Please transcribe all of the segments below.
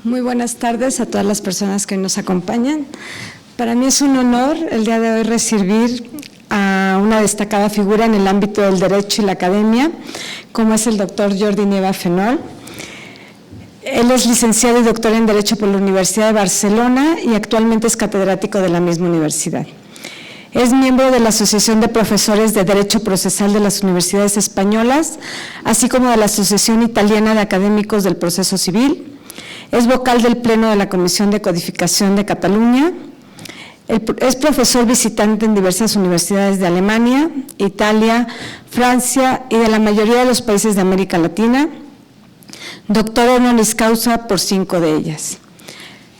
Muy buenas tardes a todas las personas que nos acompañan. Para mí es un honor el día de hoy recibir a una destacada figura en el ámbito del derecho y la academia, como es el doctor Jordi Nieva Fenol. Él es licenciado y doctor en Derecho por la Universidad de Barcelona y actualmente es catedrático de la misma universidad. Es miembro de la Asociación de Profesores de Derecho Procesal de las Universidades Españolas, así como de la Asociación Italiana de Académicos del Proceso Civil. Es vocal del Pleno de la Comisión de Codificación de Cataluña. Es profesor visitante en diversas universidades de Alemania, Italia, Francia y de la mayoría de los países de América Latina. Doctor honoris causa por 5 de ellas.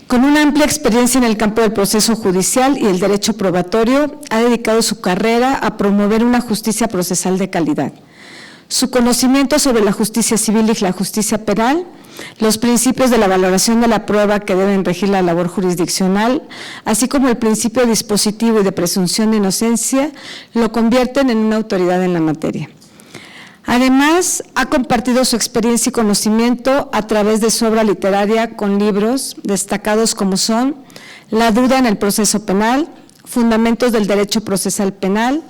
Con una amplia experiencia en el campo del proceso judicial y el derecho probatorio, ha dedicado su carrera a promover una justicia procesal de calidad. Su conocimiento sobre la justicia civil y la justicia penal, los principios de la valoración de la prueba que deben regir la labor jurisdiccional, así como el principio dispositivo y de presunción de inocencia, lo convierten en una autoridad en la materia. Además, ha compartido su experiencia y conocimiento a través de su obra literaria con libros destacados como son La duda en el proceso penal, Fundamentos del derecho procesal penal,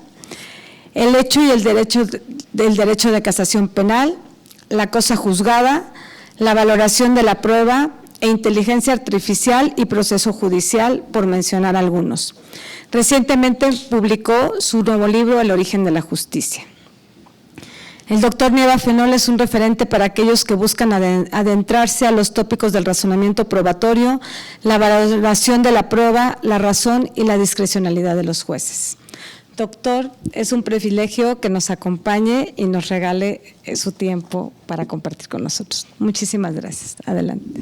El hecho y el derecho del derecho de casación penal, La cosa juzgada, La valoración de la prueba e Inteligencia artificial y proceso judicial, por mencionar algunos. Recientemente publicó su nuevo libro, El origen de la justicia. El doctor Nieva Fenol es un referente para aquellos que buscan adentrarse a los tópicos del razonamiento probatorio, la valoración de la prueba, la razón y la discrecionalidad de los jueces. Doctor, es un privilegio que nos acompañe y nos regale su tiempo para compartir con nosotros. Muchísimas gracias. Adelante.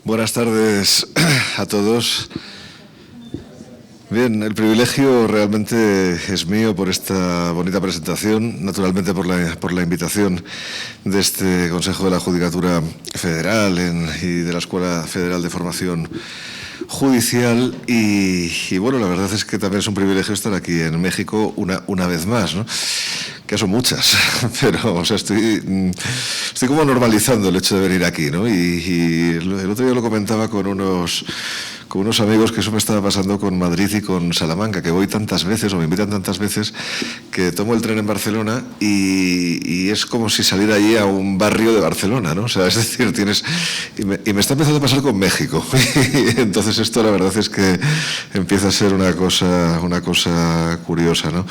Buenas tardes a todos. Bien, el privilegio realmente es mío por esta bonita presentación, naturalmente por la invitación de este Consejo de la Judicatura Federal y de la Escuela Federal de Formación Judicial y bueno, la verdad es que también es un privilegio estar aquí en México una vez más, ¿no? Que son muchas, pero o sea, estoy como normalizando el hecho de venir aquí, ¿no? Y el otro día lo comentaba con unos amigos que eso me estaba pasando con Madrid y con Salamanca, que voy tantas veces o me invitan tantas veces que tomo el tren en Barcelona y es como si saliera allí a un barrio de Barcelona, ¿no? O sea, es decir, y me está empezando a pasar con México. Entonces esto la verdad es que empieza a ser una cosa curiosa, ¿no?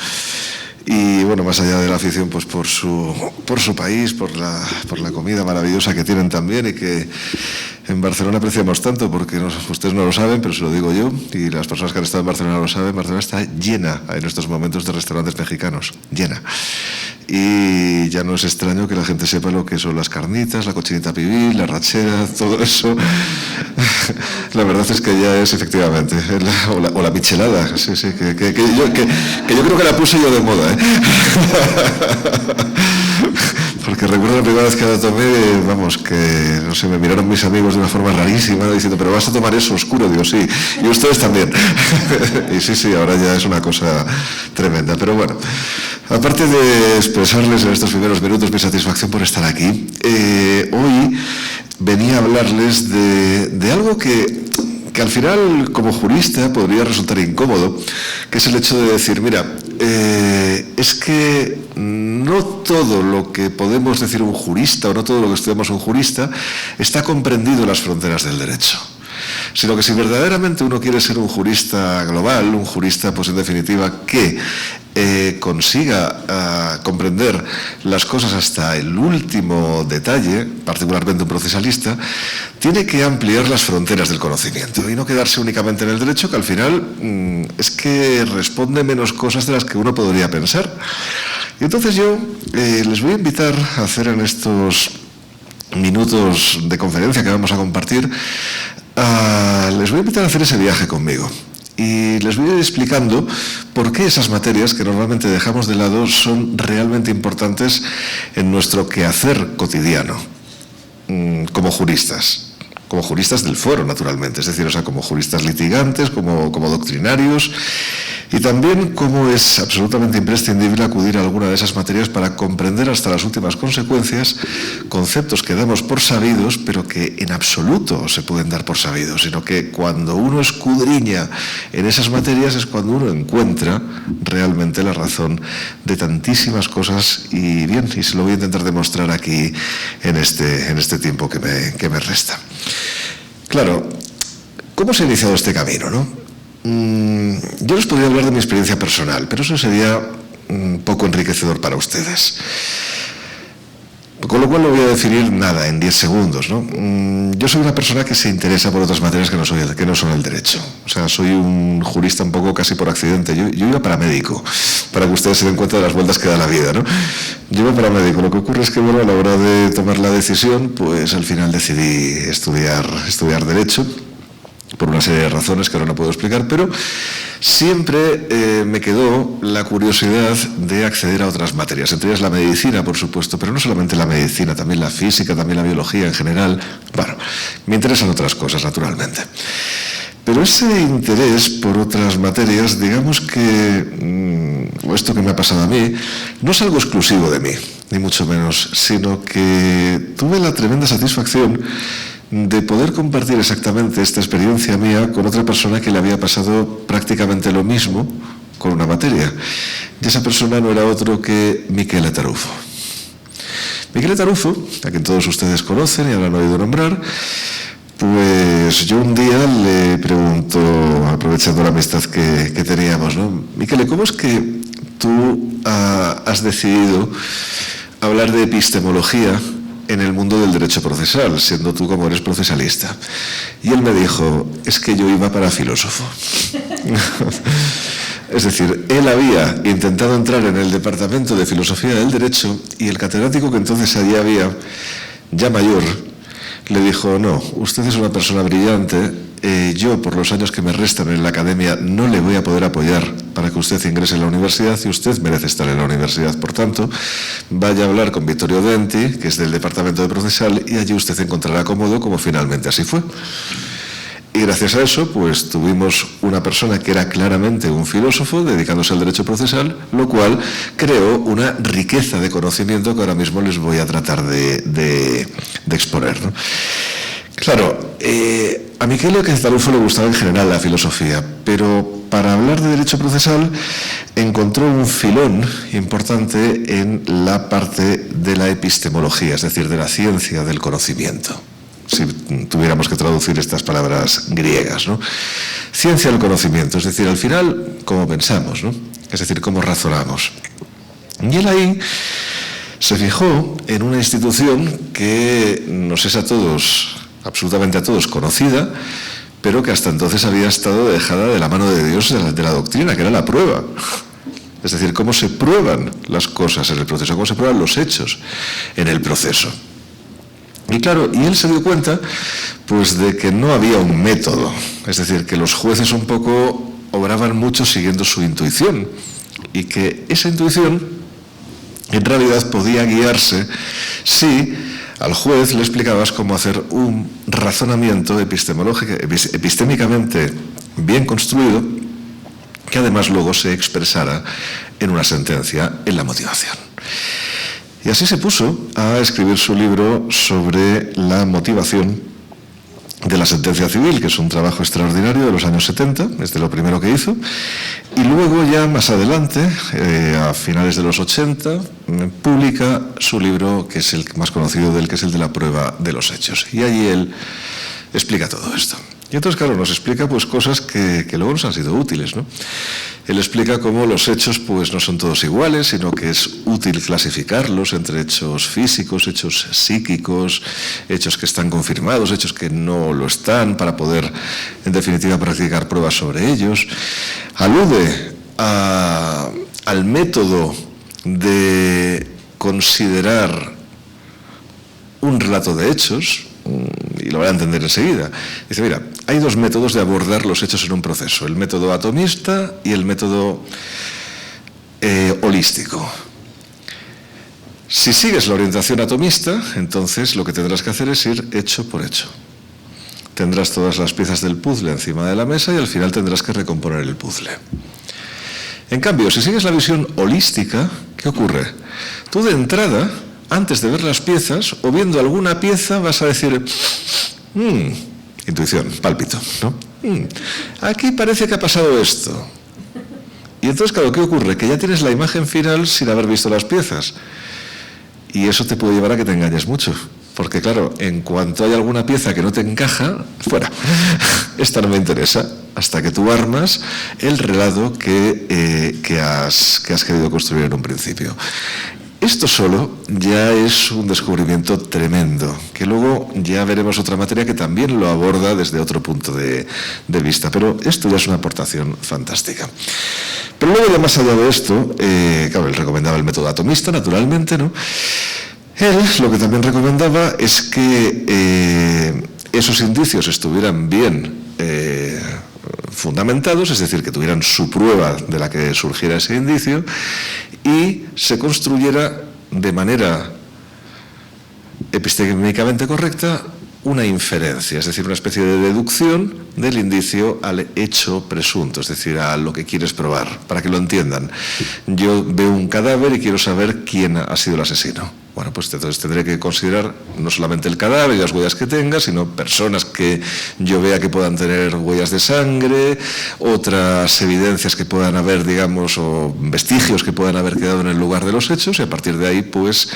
Y bueno, más allá de la afición, pues por su país, por la comida maravillosa que tienen también y que en Barcelona apreciamos tanto, porque ustedes no lo saben, pero se lo digo yo, y las personas que han estado en Barcelona lo saben, Barcelona está llena en estos momentos de restaurantes mexicanos, llena. Y ya no es extraño que la gente sepa lo que son las carnitas, la cochinita pibil, la rachera, todo eso. La verdad es que ya es efectivamente, o la michelada, sí, que yo creo que la puse yo de moda, ¿eh? Porque recuerdo la primera vez que la tomé, vamos, que no sé, me miraron mis amigos de una forma rarísima diciendo, pero vas a tomar eso oscuro, digo, sí, y ustedes también. Y sí, ahora ya es una cosa tremenda, pero bueno, aparte de expresarles en estos primeros minutos mi satisfacción por estar aquí, hoy venía a hablarles de algo que al final, como jurista, podría resultar incómodo, que es el hecho de decir, mira, es que no todo lo que podemos decir un jurista o no todo lo que estudiamos un jurista está comprendido en las fronteras del derecho. Sino que si verdaderamente uno quiere ser un jurista global, un jurista, pues en definitiva, que consiga comprender las cosas hasta el último detalle, particularmente un procesalista, tiene que ampliar las fronteras del conocimiento y no quedarse únicamente en el derecho, que al final es que responde menos cosas de las que uno podría pensar. Y entonces yo les voy a invitar a hacer en estos minutos de conferencia que vamos a compartir, les voy a invitar a hacer ese viaje conmigo. Y les voy a ir explicando por qué esas materias que normalmente dejamos de lado son realmente importantes en nuestro quehacer cotidiano, como juristas del foro, naturalmente, es decir, o sea, como juristas litigantes, como doctrinarios, Y también cómo es absolutamente imprescindible acudir a alguna de esas materias para comprender hasta las últimas consecuencias conceptos que damos por sabidos, pero que en absoluto se pueden dar por sabidos, sino que cuando uno escudriña en esas materias es cuando uno encuentra realmente la razón de tantísimas cosas. Y bien, y se lo voy a intentar demostrar aquí en este tiempo que me resta. Claro, ¿cómo se ha iniciado este camino, no? Yo les podría hablar de mi experiencia personal, pero eso sería poco enriquecedor para ustedes. Con lo cual no voy a definir nada en 10 segundos, ¿no? Yo soy una persona que se interesa por otras materias que no son el derecho. O sea, soy un jurista un poco casi por accidente. Yo iba paramédico, para que ustedes se den cuenta de las vueltas que da la vida, ¿no? Yo iba paramédico. Lo que ocurre es que, bueno, a la hora de tomar la decisión, pues al final decidí estudiar derecho, por una serie de razones que ahora no puedo explicar, pero siempre me quedó la curiosidad de acceder a otras materias, entre ellas la medicina, por supuesto, pero no solamente la medicina, también la física, también la biología en general. Bueno, me interesan otras cosas, naturalmente. Pero ese interés por otras materias, digamos que, o esto que me ha pasado a mí, no es algo exclusivo de mí, ni mucho menos, sino que tuve la tremenda satisfacción de poder compartir exactamente esta experiencia mía con otra persona que le había pasado prácticamente lo mismo con una materia. Y esa persona no era otro que Michele Tarufo. Michele Tarufo, a quien todos ustedes conocen y habrán oído nombrar, pues yo un día le pregunto, aprovechando la amistad que teníamos, ¿no? Michele, ¿cómo es que tú has decidido hablar de epistemología en el mundo del derecho procesal, siendo tú como eres procesalista? Y él me dijo, es que yo iba para filósofo. Es decir, él había intentado entrar en el departamento de filosofía del derecho y el catedrático que entonces allí había, ya mayor, le dijo, no, usted es una persona brillante, yo por los años que me restan en la academia no le voy a poder apoyar para que usted ingrese en la universidad y usted merece estar en la universidad. Por tanto, vaya a hablar con Vittorio Denti, que es del departamento de procesal, y allí usted encontrará cómodo, como finalmente así fue. Y gracias a eso, pues tuvimos una persona que era claramente un filósofo dedicándose al derecho procesal, lo cual creó una riqueza de conocimiento que ahora mismo les voy a tratar de exponer, ¿no? Claro, a Michele Tarufo le gustaba en general la filosofía, pero para hablar de derecho procesal encontró un filón importante en la parte de la epistemología, es decir, de la ciencia del conocimiento, si tuviéramos que traducir estas palabras griegas, ¿no? Ciencia del conocimiento, es decir, al final, cómo pensamos, ¿no? Es decir, cómo razonamos. Y él ahí se fijó en una institución que nos es a todos, absolutamente a todos, conocida, pero que hasta entonces había estado dejada de la mano de Dios de la doctrina, que era la prueba. Es decir, cómo se prueban las cosas en el proceso, cómo se prueban los hechos en el proceso. Y claro, y él se dio cuenta pues de que no había un método, es decir, que los jueces un poco obraban mucho siguiendo su intuición y que esa intuición en realidad podía guiarse si al juez le explicabas cómo hacer un razonamiento epistémicamente bien construido que además luego se expresara en una sentencia en la motivación. Y así se puso a escribir su libro sobre la motivación de la sentencia civil, que es un trabajo extraordinario de los años 70, es de lo primero que hizo. Y luego ya más adelante, a finales de los 80, publica su libro, que es el más conocido de él, que es el de la prueba de los hechos. Y allí él explica todo esto. Y entonces, claro, nos explica pues cosas que luego nos han sido útiles, ¿no? Él explica cómo los hechos pues no son todos iguales, sino que es útil clasificarlos entre hechos físicos, hechos psíquicos, hechos que están confirmados, hechos que no lo están, para poder, en definitiva, practicar pruebas sobre ellos. Alude al método de considerar un relato de hechos, y lo van a entender enseguida. Dice, mira, hay dos métodos de abordar los hechos en un proceso, el método atomista y el método holístico. Si sigues la orientación atomista, entonces lo que tendrás que hacer es ir hecho por hecho. Tendrás todas las piezas del puzzle encima de la mesa y al final tendrás que recomponer el puzzle. En cambio, si sigues la visión holística, ¿qué ocurre? Tú de entrada, antes de ver las piezas, o viendo alguna pieza, vas a decir, intuición, pálpito, ¿no? Aquí parece que ha pasado esto. Y entonces, claro, ¿qué ocurre? Que ya tienes la imagen final sin haber visto las piezas. Y eso te puede llevar a que te engañes mucho. Porque, claro, en cuanto hay alguna pieza que no te encaja, fuera. Esta no me interesa. Hasta que tú armas el relato que has querido construir en un principio. Esto solo ya es un descubrimiento tremendo, que luego ya veremos otra materia que también lo aborda desde otro punto de vista, pero esto ya es una aportación fantástica. Pero luego, ya más allá de esto, claro, él recomendaba el método atomista, naturalmente, ¿no? Él lo que también recomendaba es que esos indicios estuvieran bien fundamentados, es decir, que tuvieran su prueba de la que surgiera ese indicio y se construyera de manera epistémicamente correcta una inferencia, es decir, una especie de deducción del indicio al hecho presunto, es decir, a lo que quieres probar, para que lo entiendan. Yo veo un cadáver y quiero saber quién ha sido el asesino. Bueno, pues entonces tendré que considerar no solamente el cadáver y las huellas que tenga, sino personas que yo vea que puedan tener huellas de sangre, otras evidencias que puedan haber, digamos, o vestigios que puedan haber quedado en el lugar de los hechos, y a partir de ahí, pues,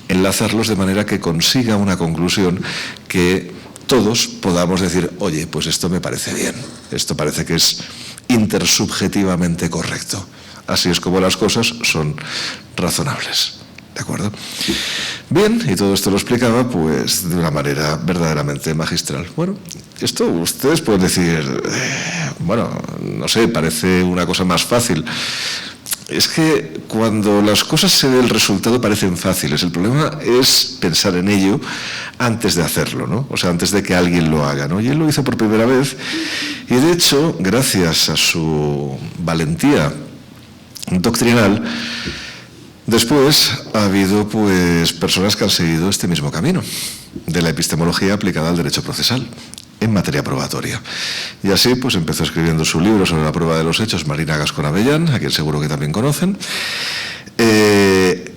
enlazarlos de manera que consiga una conclusión que todos podamos decir, oye, pues esto me parece bien, esto parece que es intersubjetivamente correcto. Así es como las cosas son razonables. ¿De acuerdo? Bien, y todo esto lo explicaba pues de una manera verdaderamente magistral. Bueno, esto ustedes pueden decir, bueno, no sé, parece una cosa más fácil. Es que cuando las cosas se ve el resultado parecen fáciles. El problema es pensar en ello antes de hacerlo, ¿no? O sea, antes de que alguien lo haga, ¿no? Y él lo hizo por primera vez y, de hecho, gracias a su valentía doctrinal, después ha habido pues personas que han seguido este mismo camino de la epistemología aplicada al derecho procesal en materia probatoria. Y así pues empezó escribiendo su libro sobre la prueba de los hechos Marina Gascón Avellán, a quien seguro que también conocen,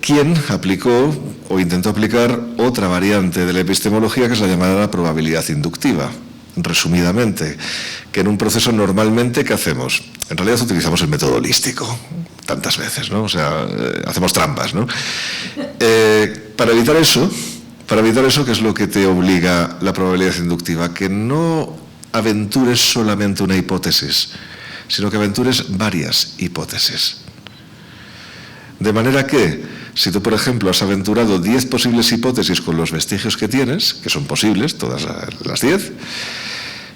quien aplicó o intentó aplicar otra variante de la epistemología que es la llamada probabilidad inductiva. Resumidamente, que en un proceso normalmente, ¿qué hacemos? En realidad utilizamos el método holístico tantas veces, ¿no? O sea, hacemos trampas, ¿no? Para evitar eso, ¿qué es lo que te obliga la probabilidad inductiva? Que no aventures solamente una hipótesis, sino que aventures varias hipótesis. De manera que, si tú, por ejemplo, has aventurado 10 posibles hipótesis con los vestigios que tienes, que son posibles, todas las 10,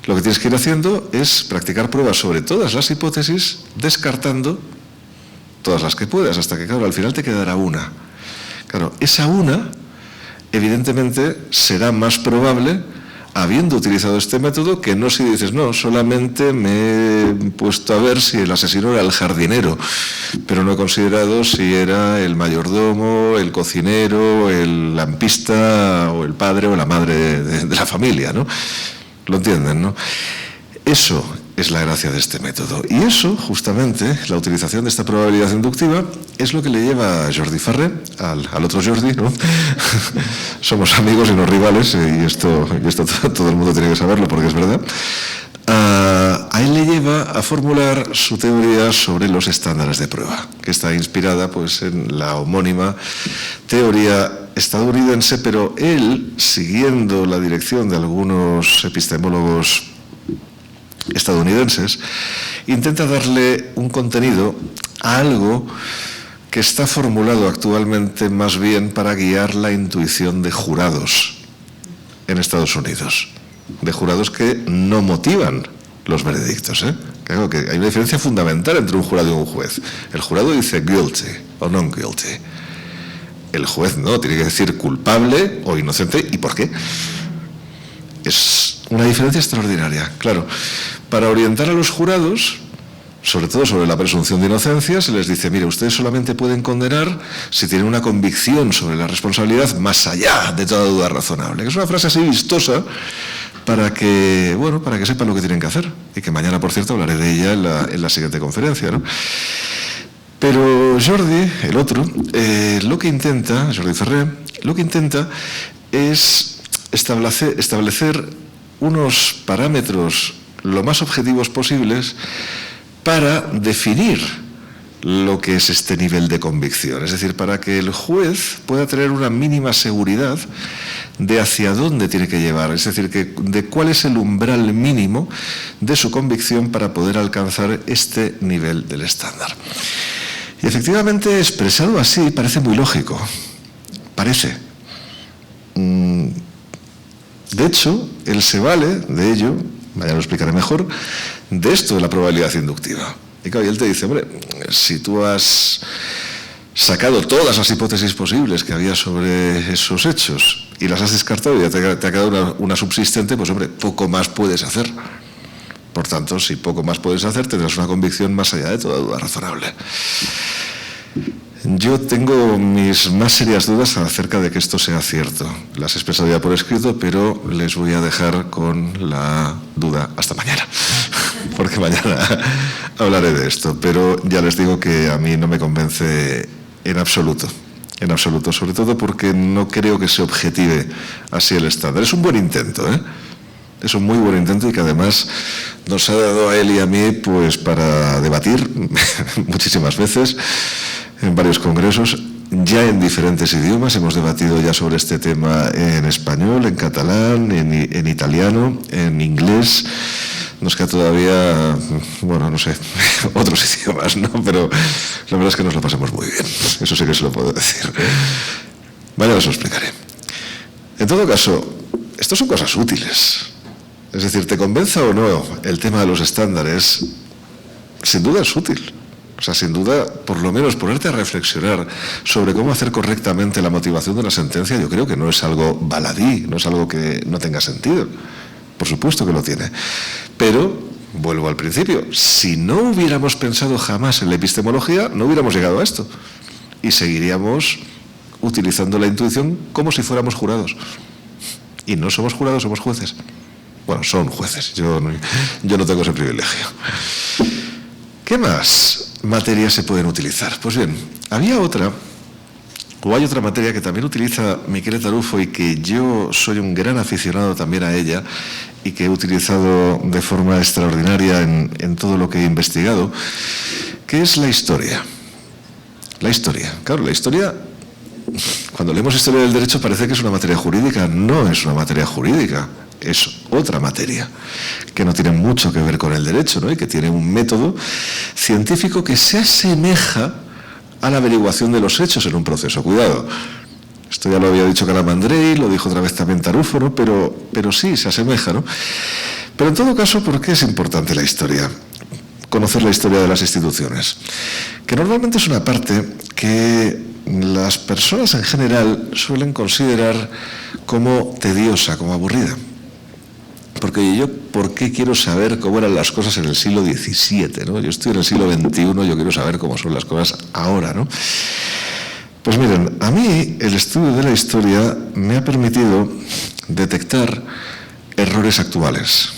lo que tienes que ir haciendo es practicar pruebas sobre todas las hipótesis, descartando todas las que puedas, hasta que, claro, al final te quedará una. Claro, esa una, evidentemente, será más probable habiendo utilizado este método que no si dices, no, solamente me he puesto a ver si el asesino era el jardinero, pero no he considerado si era el mayordomo, el cocinero, el lampista o el padre o la madre de la familia, ¿no? ¿Lo entienden, no? Eso es la gracia de este método. Y eso, justamente, la utilización de esta probabilidad inductiva, es lo que le lleva a Jordi Farré, al otro Jordi, ¿no? Somos amigos y no rivales, y esto todo el mundo tiene que saberlo porque es verdad. A él le lleva a formular su teoría sobre los estándares de prueba, que está inspirada pues, en la homónima teoría estadounidense, pero él, siguiendo la dirección de algunos epistemólogos estadounidenses, intenta darle un contenido a algo que está formulado actualmente más bien para guiar la intuición de jurados en Estados Unidos, de jurados que no motivan los veredictos, ¿eh? Claro que hay una diferencia fundamental entre un jurado y un juez. El jurado dice guilty o non guilty. El juez no, tiene que decir culpable o inocente. ¿Y por qué? Es una diferencia extraordinaria. Claro, para orientar a los jurados, sobre todo sobre la presunción de inocencia, se les dice, mire, ustedes solamente pueden condenar si tienen una convicción sobre la responsabilidad más allá de toda duda razonable. Que es una frase así vistosa para que, bueno, para que sepan lo que tienen que hacer. Y que mañana, por cierto, hablaré de ella en la siguiente conferencia, ¿no? Pero Jordi, el otro, Jordi Ferrer, lo que intenta es establecer unos parámetros lo más objetivos posibles para definir lo que es este nivel de convicción, es decir, para que el juez pueda tener una mínima seguridad de hacia dónde tiene que llevar, es decir, de cuál es el umbral mínimo de su convicción para poder alcanzar este nivel del estándar. Y efectivamente, expresado así, parece muy lógico, parece. De hecho, él se vale de ello, mañana lo explicaré mejor, de esto de la probabilidad inductiva. Y claro, y él te dice, hombre, si tú has sacado todas las hipótesis posibles que había sobre esos hechos y las has descartado y ya te ha quedado una subsistente, pues hombre, poco más puedes hacer. Por tanto, si poco más puedes hacer, tendrás una convicción más allá de toda duda razonable. Yo tengo mis más serias dudas acerca de que esto sea cierto. Las he expresado ya por escrito, pero les voy a dejar con la duda hasta mañana, porque mañana hablaré de esto. Pero ya les digo que a mí no me convence en absoluto, sobre todo porque no creo que se objetive así el estándar. Es un buen intento, ¿eh? Es un muy buen intento y que además nos ha dado a él y a mí pues para debatir muchísimas veces en varios congresos, ya en diferentes idiomas. Hemos debatido ya sobre este tema en español, en catalán, en italiano, en inglés. Nos queda todavía, bueno, no sé, otros idiomas, ¿no? Pero la verdad es que nos lo pasamos muy bien. Eso sí que se lo puedo decir. Mañana os lo explicaré. En todo caso, esto son cosas útiles. Es decir, te convenza o no el tema de los estándares, sin duda es útil. O sea, sin duda, por lo menos ponerte a reflexionar sobre cómo hacer correctamente la motivación de la sentencia, yo creo que no es algo baladí, no es algo que no tenga sentido. Por supuesto que lo tiene. Pero, vuelvo al principio, si no hubiéramos pensado jamás en la epistemología, no hubiéramos llegado a esto. Y seguiríamos utilizando la intuición como si fuéramos jurados. Y no somos jurados, somos jueces. Bueno, son jueces, yo no tengo ese privilegio. ¿Qué más materias se pueden utilizar? Pues bien, hay otra materia que también utiliza Michele Tarufo y que yo soy un gran aficionado también a ella y que he utilizado de forma extraordinaria en todo lo que he investigado, que es la historia. La historia. Claro, la historia, cuando leemos historia del derecho parece que es una materia jurídica. No es una materia jurídica. Es otra materia que no tiene mucho que ver con el derecho, ¿no? Y que tiene un método científico que se asemeja a la averiguación de los hechos en un proceso. Cuidado, esto ya lo había dicho Calamandrei, lo dijo otra vez también Tarufo, ¿no? Pero sí, se asemeja, ¿no? Pero en todo caso, ¿por qué es importante la historia? Conocer la historia de las instituciones. Que normalmente es una parte que las personas en general suelen considerar como tediosa, como aburrida. Porque yo, ¿por qué quiero saber cómo eran las cosas en el siglo XVII, ¿no? Yo estoy en el siglo XXI, yo quiero saber cómo son las cosas ahora, ¿no? Pues miren, a mí el estudio de la historia me ha permitido detectar errores actuales.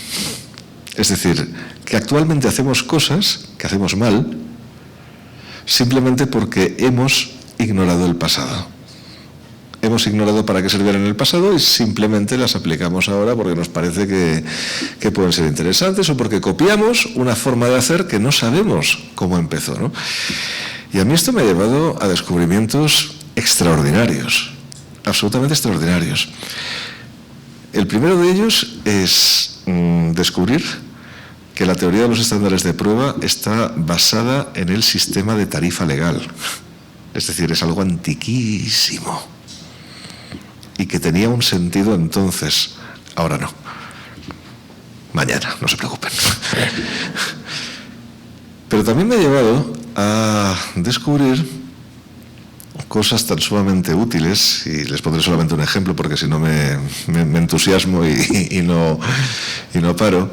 Es decir, que actualmente hacemos cosas que hacemos mal simplemente porque hemos ignorado el pasado. Hemos ignorado para qué servían en el pasado y simplemente las aplicamos ahora porque nos parece que pueden ser interesantes o porque copiamos una forma de hacer que no sabemos cómo empezó, ¿no? Y a mí esto me ha llevado a descubrimientos extraordinarios, absolutamente extraordinarios. El primero de ellos es descubrir que la teoría de los estándares de prueba está basada en el sistema de tarifa legal. Es decir, es algo antiquísimo. Y que tenía un sentido entonces, ahora no. Mañana, no se preocupen. Pero también me ha llevado a descubrir cosas tan sumamente útiles, y les pondré solamente un ejemplo porque si no me entusiasmo y no paro.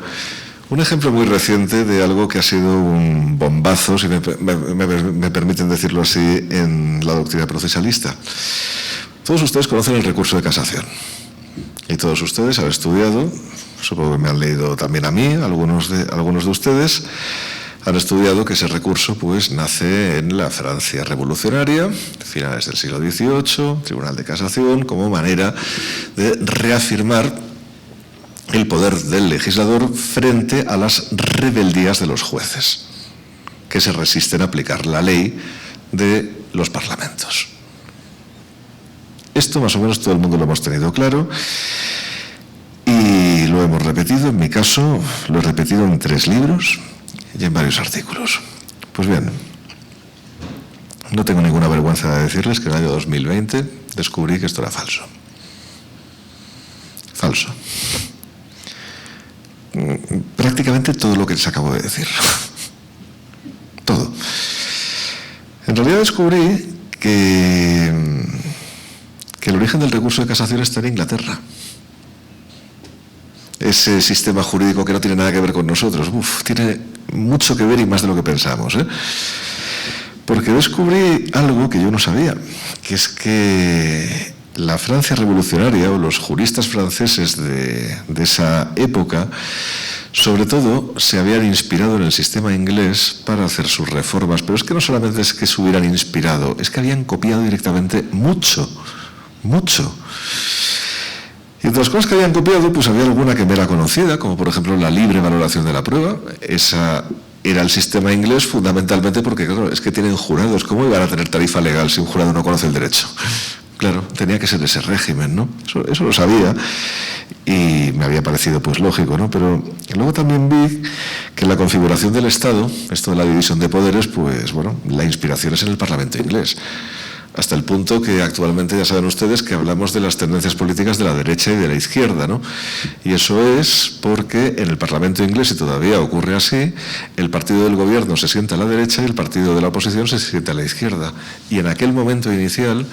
Un ejemplo muy reciente de algo que ha sido un bombazo, si me permiten decirlo así, en la doctrina procesalista. Todos ustedes conocen el recurso de casación y todos ustedes han estudiado, supongo que me han leído también a mí, algunos de ustedes, han estudiado que ese recurso pues nace en la Francia revolucionaria, finales del siglo XVIII, Tribunal de Casación, como manera de reafirmar el poder del legislador frente a las rebeldías de los jueces, que se resisten a aplicar la ley de los parlamentos. Esto más o menos todo el mundo lo hemos tenido claro y lo hemos repetido. En mi caso lo he repetido en 3 libros y en varios artículos. Pues bien, no tengo ninguna vergüenza de decirles que en el año 2020 descubrí que esto era falso. Falso. Prácticamente todo lo que les acabo de decir. Todo. En realidad descubrí que el origen del recurso de casación está en Inglaterra. Ese sistema jurídico que no tiene nada que ver con nosotros. Tiene mucho que ver y más de lo que pensamos, ¿eh? Porque descubrí algo que yo no sabía, que es que la Francia revolucionaria o los juristas franceses de esa época, sobre todo, se habían inspirado en el sistema inglés para hacer sus reformas. Pero es que no solamente es que se hubieran inspirado, es que habían copiado directamente mucho. Y entre las cosas que habían copiado, pues había alguna que me era conocida, como por ejemplo la libre valoración de la prueba. Esa era el sistema inglés fundamentalmente porque, claro, es que tienen jurados. ¿Cómo iban a tener tarifa legal si un jurado no conoce el derecho? Claro, tenía que ser ese régimen, ¿no? Eso lo sabía y me había parecido pues lógico, ¿no? Pero luego también vi que en la configuración del Estado, esto de la división de poderes, pues bueno, la inspiración es en el Parlamento inglés. Hasta el punto que actualmente ya saben ustedes que hablamos de las tendencias políticas de la derecha y de la izquierda, ¿no? Y eso es porque en el Parlamento inglés, y todavía ocurre así, el partido del gobierno se sienta a la derecha y el partido de la oposición se sienta a la izquierda. Y en aquel momento inicial,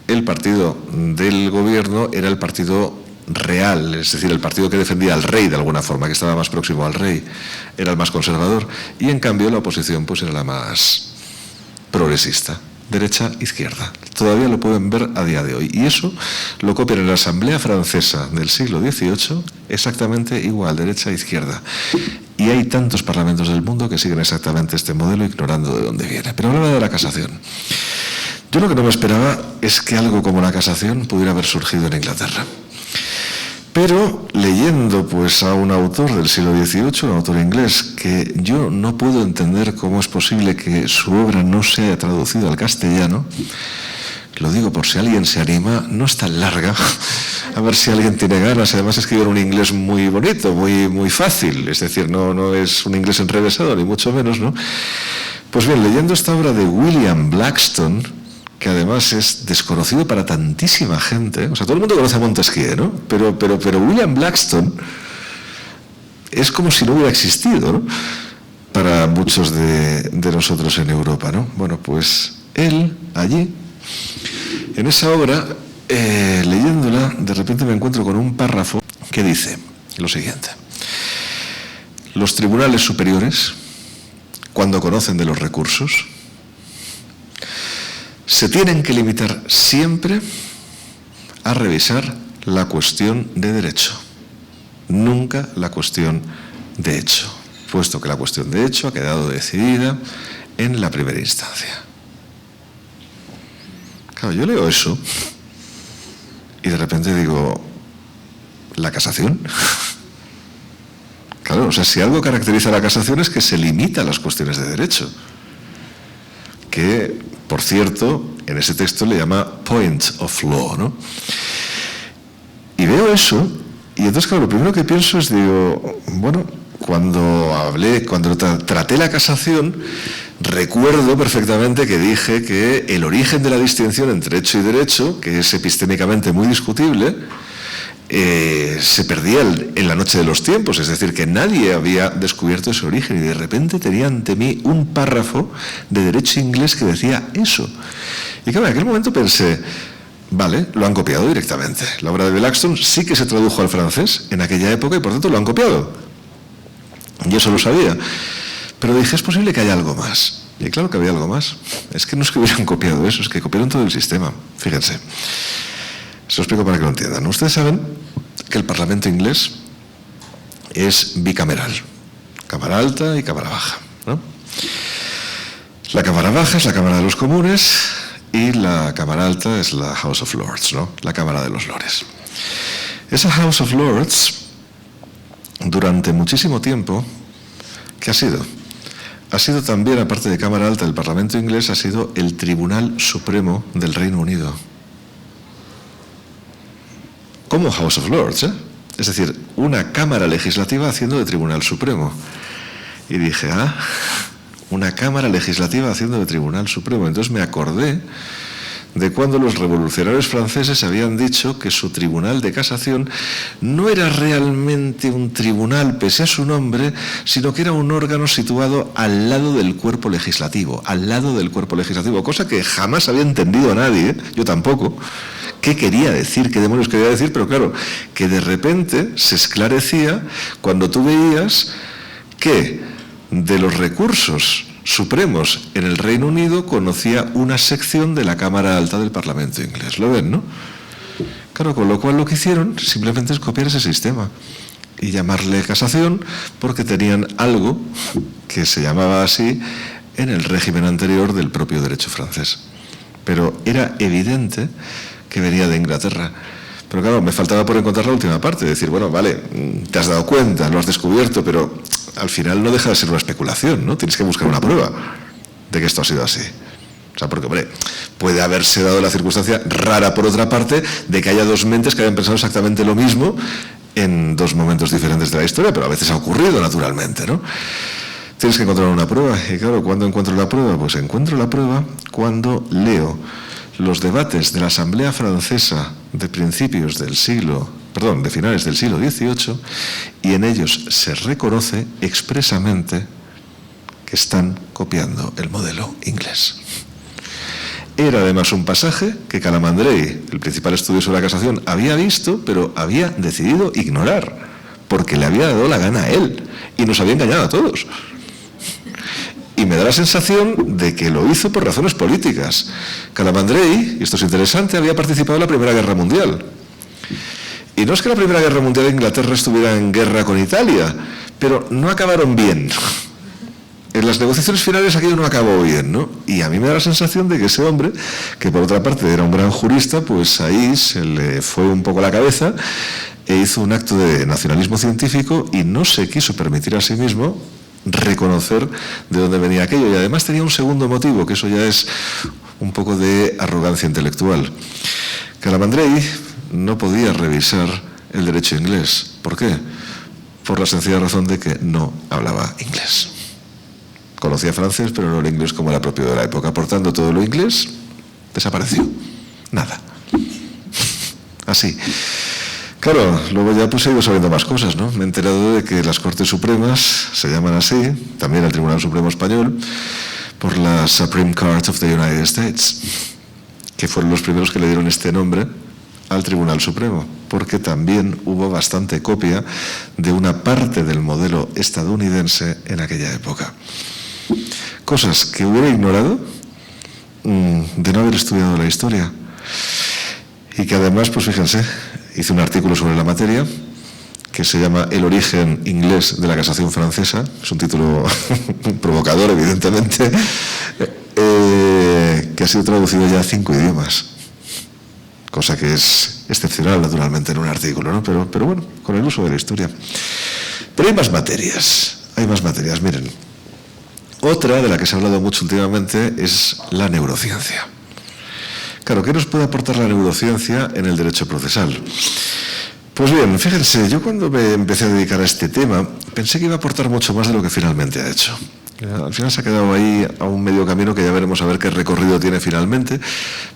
el partido del gobierno era el partido real, es decir, el partido que defendía al rey de alguna forma, que estaba más próximo al rey, era el más conservador. Y en cambio la oposición pues era la más progresista. Derecha, izquierda. Todavía lo pueden ver a día de hoy. Y eso lo copian en la Asamblea Francesa del siglo XVIII, exactamente igual, derecha e izquierda. Y hay tantos parlamentos del mundo que siguen exactamente este modelo, ignorando de dónde viene. Pero hablaba de la casación. Yo lo que no me esperaba es que algo como la casación pudiera haber surgido en Inglaterra. Pero leyendo pues a un autor del siglo XVIII, un autor inglés, que yo no puedo entender cómo es posible que su obra no se haya traducido al castellano, lo digo por si alguien se anima, no es tan larga, a ver si alguien tiene ganas. Además escribe en un inglés muy bonito, muy fácil, es decir, no es un inglés enrevesado, ni mucho menos, ¿no? Pues bien, leyendo esta obra de William Blackstone, que además es desconocido para tantísima gente, o sea, todo el mundo conoce a Montesquieu, ¿no? Pero William Blackstone es como si no hubiera existido, ¿no? Para muchos de nosotros en Europa, ¿no? Bueno, pues él, allí, en esa obra, leyéndola, de repente me encuentro con un párrafo que dice lo siguiente: los tribunales superiores, cuando conocen de los recursos, se tienen que limitar siempre a revisar la cuestión de derecho, nunca la cuestión de hecho, puesto que la cuestión de hecho ha quedado decidida en la primera instancia. Claro, yo leo eso y de repente digo, ¿la casación? Claro, o sea, si algo caracteriza a la casación es que se limita a las cuestiones de derecho, que, por cierto, en ese texto le llama point of law, ¿no? Y veo eso, y entonces, claro, lo primero que pienso es, digo, bueno, cuando traté la casación, recuerdo perfectamente que dije que el origen de la distinción entre hecho y derecho, que es epistémicamente muy discutible, se perdía en la noche de los tiempos, es decir, que nadie había descubierto ese origen, y de repente tenía ante mí un párrafo de derecho inglés que decía eso. Y claro, en aquel momento pensé, vale, lo han copiado directamente. La obra de Blackstone sí que se tradujo al francés en aquella época y por tanto lo han copiado. Y eso lo sabía. Pero dije, es posible que haya algo más. Y claro que había algo más. Es que no es que hubieran copiado eso, es que copiaron todo el sistema. Fíjense. Se lo explico para que lo entiendan. Ustedes saben que el Parlamento inglés es bicameral, Cámara Alta y Cámara Baja. ¿no? La Cámara Baja es la Cámara de los Comunes y la Cámara Alta es la House of Lords, ¿no? La Cámara de los Lores. Esa House of Lords, durante muchísimo tiempo, ¿qué ha sido? Ha sido también, aparte de Cámara Alta del Parlamento inglés, ha sido el Tribunal Supremo del Reino Unido. Como House of Lords, ¿eh? Es decir, una Cámara Legislativa haciendo de Tribunal Supremo. Y dije, una Cámara Legislativa haciendo de Tribunal Supremo. Entonces me acordé de cuando los revolucionarios franceses habían dicho que su tribunal de casación no era realmente un tribunal, pese a su nombre, sino que era un órgano situado al lado del cuerpo legislativo, cosa que jamás había entendido nadie, yo tampoco. ¿Qué quería decir? ¿Qué demonios quería decir? Pero claro, que de repente se esclarecía cuando tú veías que de los recursos supremos en el Reino Unido conocía una sección de la Cámara Alta del Parlamento inglés. ¿Lo ven, no? Claro, con lo cual lo que hicieron simplemente es copiar ese sistema y llamarle casación, porque tenían algo que se llamaba así en el régimen anterior del propio derecho francés. Pero era evidente que venía de Inglaterra. Pero claro, me faltaba por encontrar la última parte, decir, bueno, vale, te has dado cuenta, lo has descubierto, pero al final no deja de ser una especulación, ¿no? Tienes que buscar una prueba de que esto ha sido así. O sea, porque, hombre, puede haberse dado la circunstancia rara, por otra parte, de que haya dos mentes que hayan pensado exactamente lo mismo en dos momentos diferentes de la historia, pero a veces ha ocurrido naturalmente, ¿no? Tienes que encontrar una prueba. Y claro, ¿cuándo encuentro la prueba? Pues encuentro la prueba cuando leo los debates de la Asamblea Francesa de finales del siglo XVIII, y en ellos se reconoce expresamente que están copiando el modelo inglés. Era además un pasaje que Calamandrei, el principal estudioso de la casación, había visto, pero había decidido ignorar, porque le había dado la gana a él, y nos había engañado a todos. Y me da la sensación de que lo hizo por razones políticas. Calamandrei, y esto es interesante, había participado en la Primera Guerra Mundial. Y no es que la Primera Guerra Mundial Inglaterra estuviera en guerra con Italia, pero no acabaron bien. En las negociaciones finales aquello no acabó bien, ¿no? Y a mí me da la sensación de que ese hombre, que por otra parte era un gran jurista, pues ahí se le fue un poco la cabeza e hizo un acto de nacionalismo científico y no se quiso permitir a sí mismo reconocer de dónde venía aquello. Y además tenía un segundo motivo, que eso ya es un poco de arrogancia intelectual. Calamandrei no podía revisar el derecho inglés. ¿Por qué? Por la sencilla razón de que no hablaba inglés. Conocía francés, pero no el inglés como era propio de la época. Por tanto, todo lo inglés desapareció. Nada. Así. Claro, luego ya pues he ido sabiendo más cosas, ¿no? Me he enterado de que las Cortes Supremas se llaman así, también el Tribunal Supremo Español, por la Supreme Court of the United States, que fueron los primeros que le dieron este nombre al Tribunal Supremo, porque también hubo bastante copia de una parte del modelo estadounidense en aquella época. Cosas que hubiera ignorado de no haber estudiado la historia. Y que además, pues fíjense, hice un artículo sobre la materia que se llama El origen inglés de la casación francesa. Es un título provocador, evidentemente, que ha sido traducido ya a 5 idiomas. Cosa que es excepcional, naturalmente, en un artículo, ¿no? Pero bueno, con el uso de la historia. Pero hay más materias, miren. Otra de la que se ha hablado mucho últimamente es la neurociencia. Claro, ¿qué nos puede aportar la neurociencia en el derecho procesal? Pues bien, fíjense, yo cuando me empecé a dedicar a este tema, pensé que iba a aportar mucho más de lo que finalmente ha hecho. Al final se ha quedado ahí a un medio camino que ya veremos a ver qué recorrido tiene finalmente,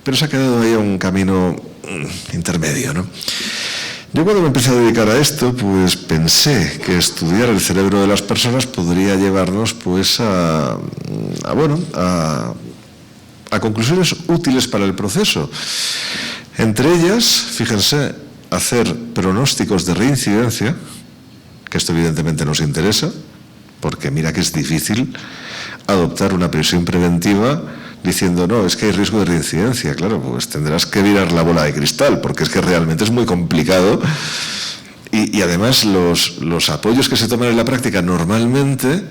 pero se ha quedado ahí a un camino intermedio, ¿no? Yo cuando me empecé a dedicar a esto, pues pensé que estudiar el cerebro de las personas podría llevarnos pues a conclusiones útiles para el proceso. Entre ellas, fíjense, hacer pronósticos de reincidencia, que esto evidentemente nos interesa, porque mira que es difícil adoptar una prisión preventiva diciendo, no, es que hay riesgo de reincidencia. Claro, pues tendrás que virar la bola de cristal, porque es que realmente es muy complicado. Y además los apoyos que se toman en la práctica normalmente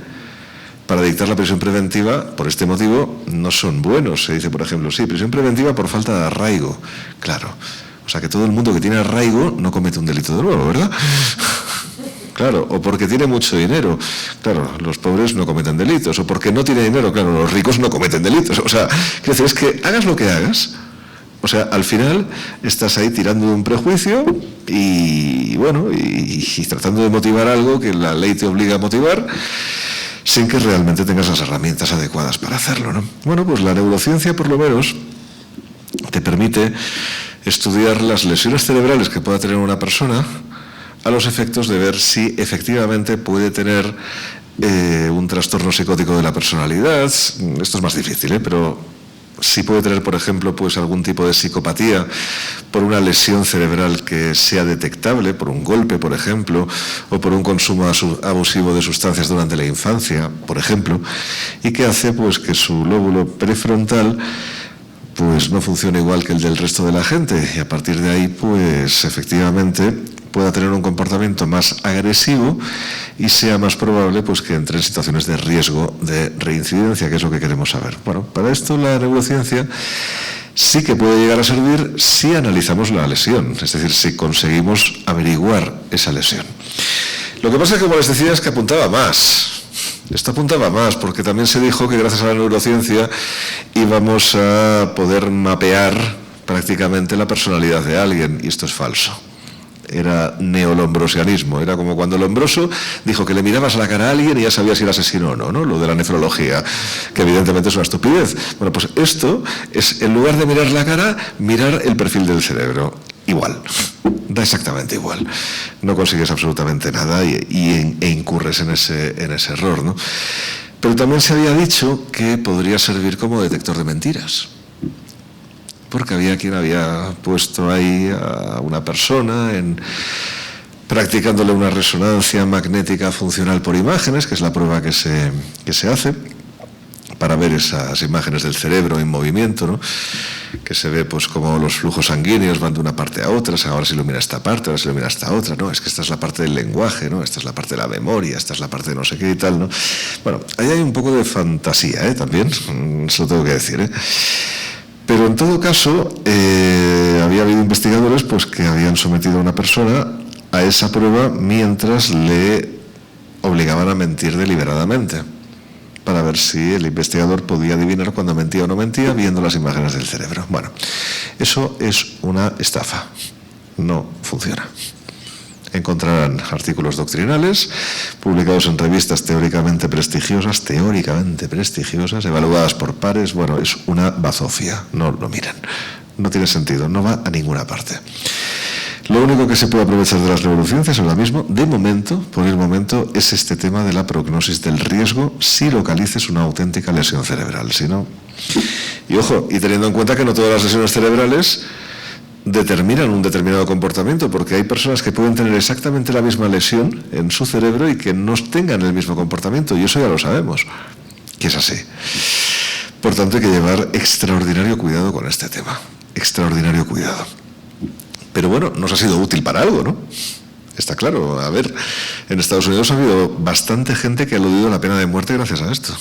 para dictar la prisión preventiva, por este motivo, no son buenos. Se dice, por ejemplo, sí, prisión preventiva por falta de arraigo. Claro. O sea, que todo el mundo que tiene arraigo no comete un delito de nuevo, ¿verdad? Claro, o porque tiene mucho dinero. Claro, los pobres no cometen delitos. O porque no tiene dinero. Claro, los ricos no cometen delitos. O sea, quiero decir, es que hagas lo que hagas, o sea, al final estás ahí tirando de un prejuicio y bueno, y tratando de motivar algo que la ley te obliga a motivar, sin que realmente tengas las herramientas adecuadas para hacerlo, ¿no? Bueno, pues la neurociencia, por lo menos, te permite estudiar las lesiones cerebrales que pueda tener una persona a los efectos de ver si efectivamente puede tener un trastorno psicótico de la personalidad. Esto es más difícil, pero si puede tener, por ejemplo, pues algún tipo de psicopatía por una lesión cerebral que sea detectable, por un golpe, por ejemplo, o por un consumo abusivo de sustancias durante la infancia, por ejemplo, y que hace pues que su lóbulo prefrontal pues no funciona igual que el del resto de la gente, y a partir de ahí pues efectivamente pueda tener un comportamiento más agresivo y sea más probable pues que entre en situaciones de riesgo de reincidencia, que es lo que queremos saber. Bueno, para esto la neurociencia sí que puede llegar a servir si analizamos la lesión, es decir, si conseguimos averiguar esa lesión. Lo que pasa es que, como les decía, es que apuntaba más. Esto apuntaba más, porque también se dijo que gracias a la neurociencia íbamos a poder mapear prácticamente la personalidad de alguien, y esto es falso. Era neolombrosianismo, era como cuando Lombroso dijo que le mirabas a la cara a alguien y ya sabías si era asesino o no, ¿no? Lo de la nefrología, que evidentemente es una estupidez. Bueno, pues esto es, en lugar de mirar la cara, mirar el perfil del cerebro. Igual, da exactamente igual. No consigues absolutamente nada e incurres en ese error, ¿no? Pero también se había dicho que podría servir como detector de mentiras, porque había quien había puesto ahí a una persona practicándole una resonancia magnética funcional por imágenes, que es la prueba que se hace para ver esas imágenes del cerebro en movimiento, ¿no? Que se ve pues como los flujos sanguíneos van de una parte a otra, o sea, ahora se ilumina esta parte, ahora se ilumina esta otra, no, es que esta es la parte del lenguaje, ¿no? Esta es la parte de la memoria, esta es la parte de no sé qué y tal, ¿no? Bueno, ahí hay un poco de fantasía, también, se lo tengo que decir, Pero en todo caso, había habido investigadores pues, que habían sometido a una persona a esa prueba mientras le obligaban a mentir deliberadamente, para ver si el investigador podía adivinar cuando mentía o no mentía viendo las imágenes del cerebro. Bueno, eso es una estafa, no funciona. Encontrarán artículos doctrinales publicados en revistas teóricamente prestigiosas, evaluadas por pares. Bueno, es una bazofia, no lo miren, no tiene sentido, no va a ninguna parte. Lo único que se puede aprovechar de las neurociencias ahora mismo, de momento, por el momento, es este tema de la prognosis del riesgo si localices una auténtica lesión cerebral. Si no, y ojo, y teniendo en cuenta que no todas las lesiones cerebrales determinan un determinado comportamiento, porque hay personas que pueden tener exactamente la misma lesión en su cerebro y que no tengan el mismo comportamiento, y eso ya lo sabemos, que es así. Por tanto, hay que llevar extraordinario cuidado con este tema, extraordinario cuidado. Pero bueno, nos ha sido útil para algo, ¿no? Está claro. A ver, en Estados Unidos ha habido bastante gente que ha eludido la pena de muerte gracias a esto.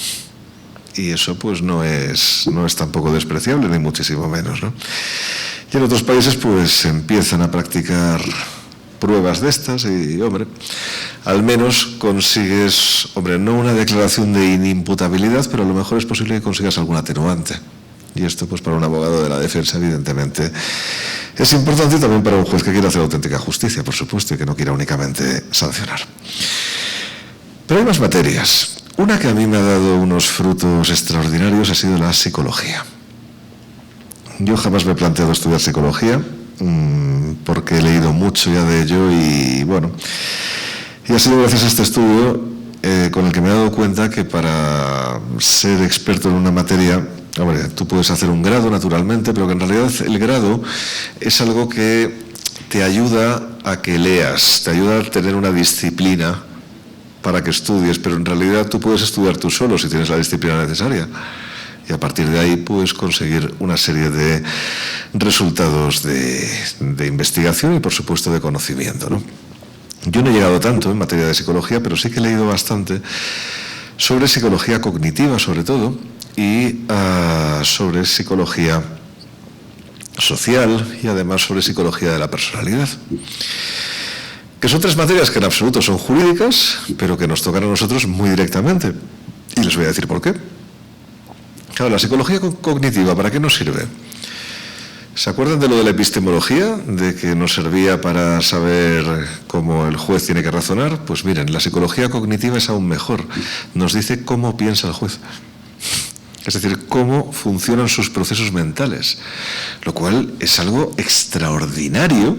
Y eso pues no es tampoco despreciable, ni muchísimo menos, ¿no? Y en otros países pues empiezan a practicar pruebas de estas y, hombre, al menos consigues, hombre, no una declaración de inimputabilidad, pero a lo mejor es posible que consigas algún atenuante. Y esto pues para un abogado de la defensa evidentemente es importante, y también para un juez que quiera hacer auténtica justicia, por supuesto, y que no quiera únicamente sancionar. Pero hay más materias. Una que a mí me ha dado unos frutos extraordinarios ha sido la psicología. Yo jamás me he planteado estudiar psicología, porque he leído mucho ya de ello y bueno, y ha sido gracias a este estudio con el que me he dado cuenta que para ser experto en una materia, hombre, tú puedes hacer un grado naturalmente, pero que en realidad el grado es algo que te ayuda a que leas, te ayuda a tener una disciplina para que estudies, pero en realidad tú puedes estudiar tú solo si tienes la disciplina necesaria. Y a partir de ahí puedes conseguir una serie de resultados de investigación y, por supuesto, de conocimiento, ¿no? Yo no he llegado tanto en materia de psicología, pero sí que he leído bastante sobre psicología cognitiva sobre todo y sobre psicología social y además sobre psicología de la personalidad. Que son tres materias que en absoluto son jurídicas, pero que nos tocan a nosotros muy directamente. Y les voy a decir por qué. Claro, la psicología cognitiva, ¿para qué nos sirve? ¿Se acuerdan de lo de la epistemología? De que nos servía para saber cómo el juez tiene que razonar. Pues miren, la psicología cognitiva es aún mejor. Nos dice cómo piensa el juez. Es decir, cómo funcionan sus procesos mentales. Lo cual es algo extraordinario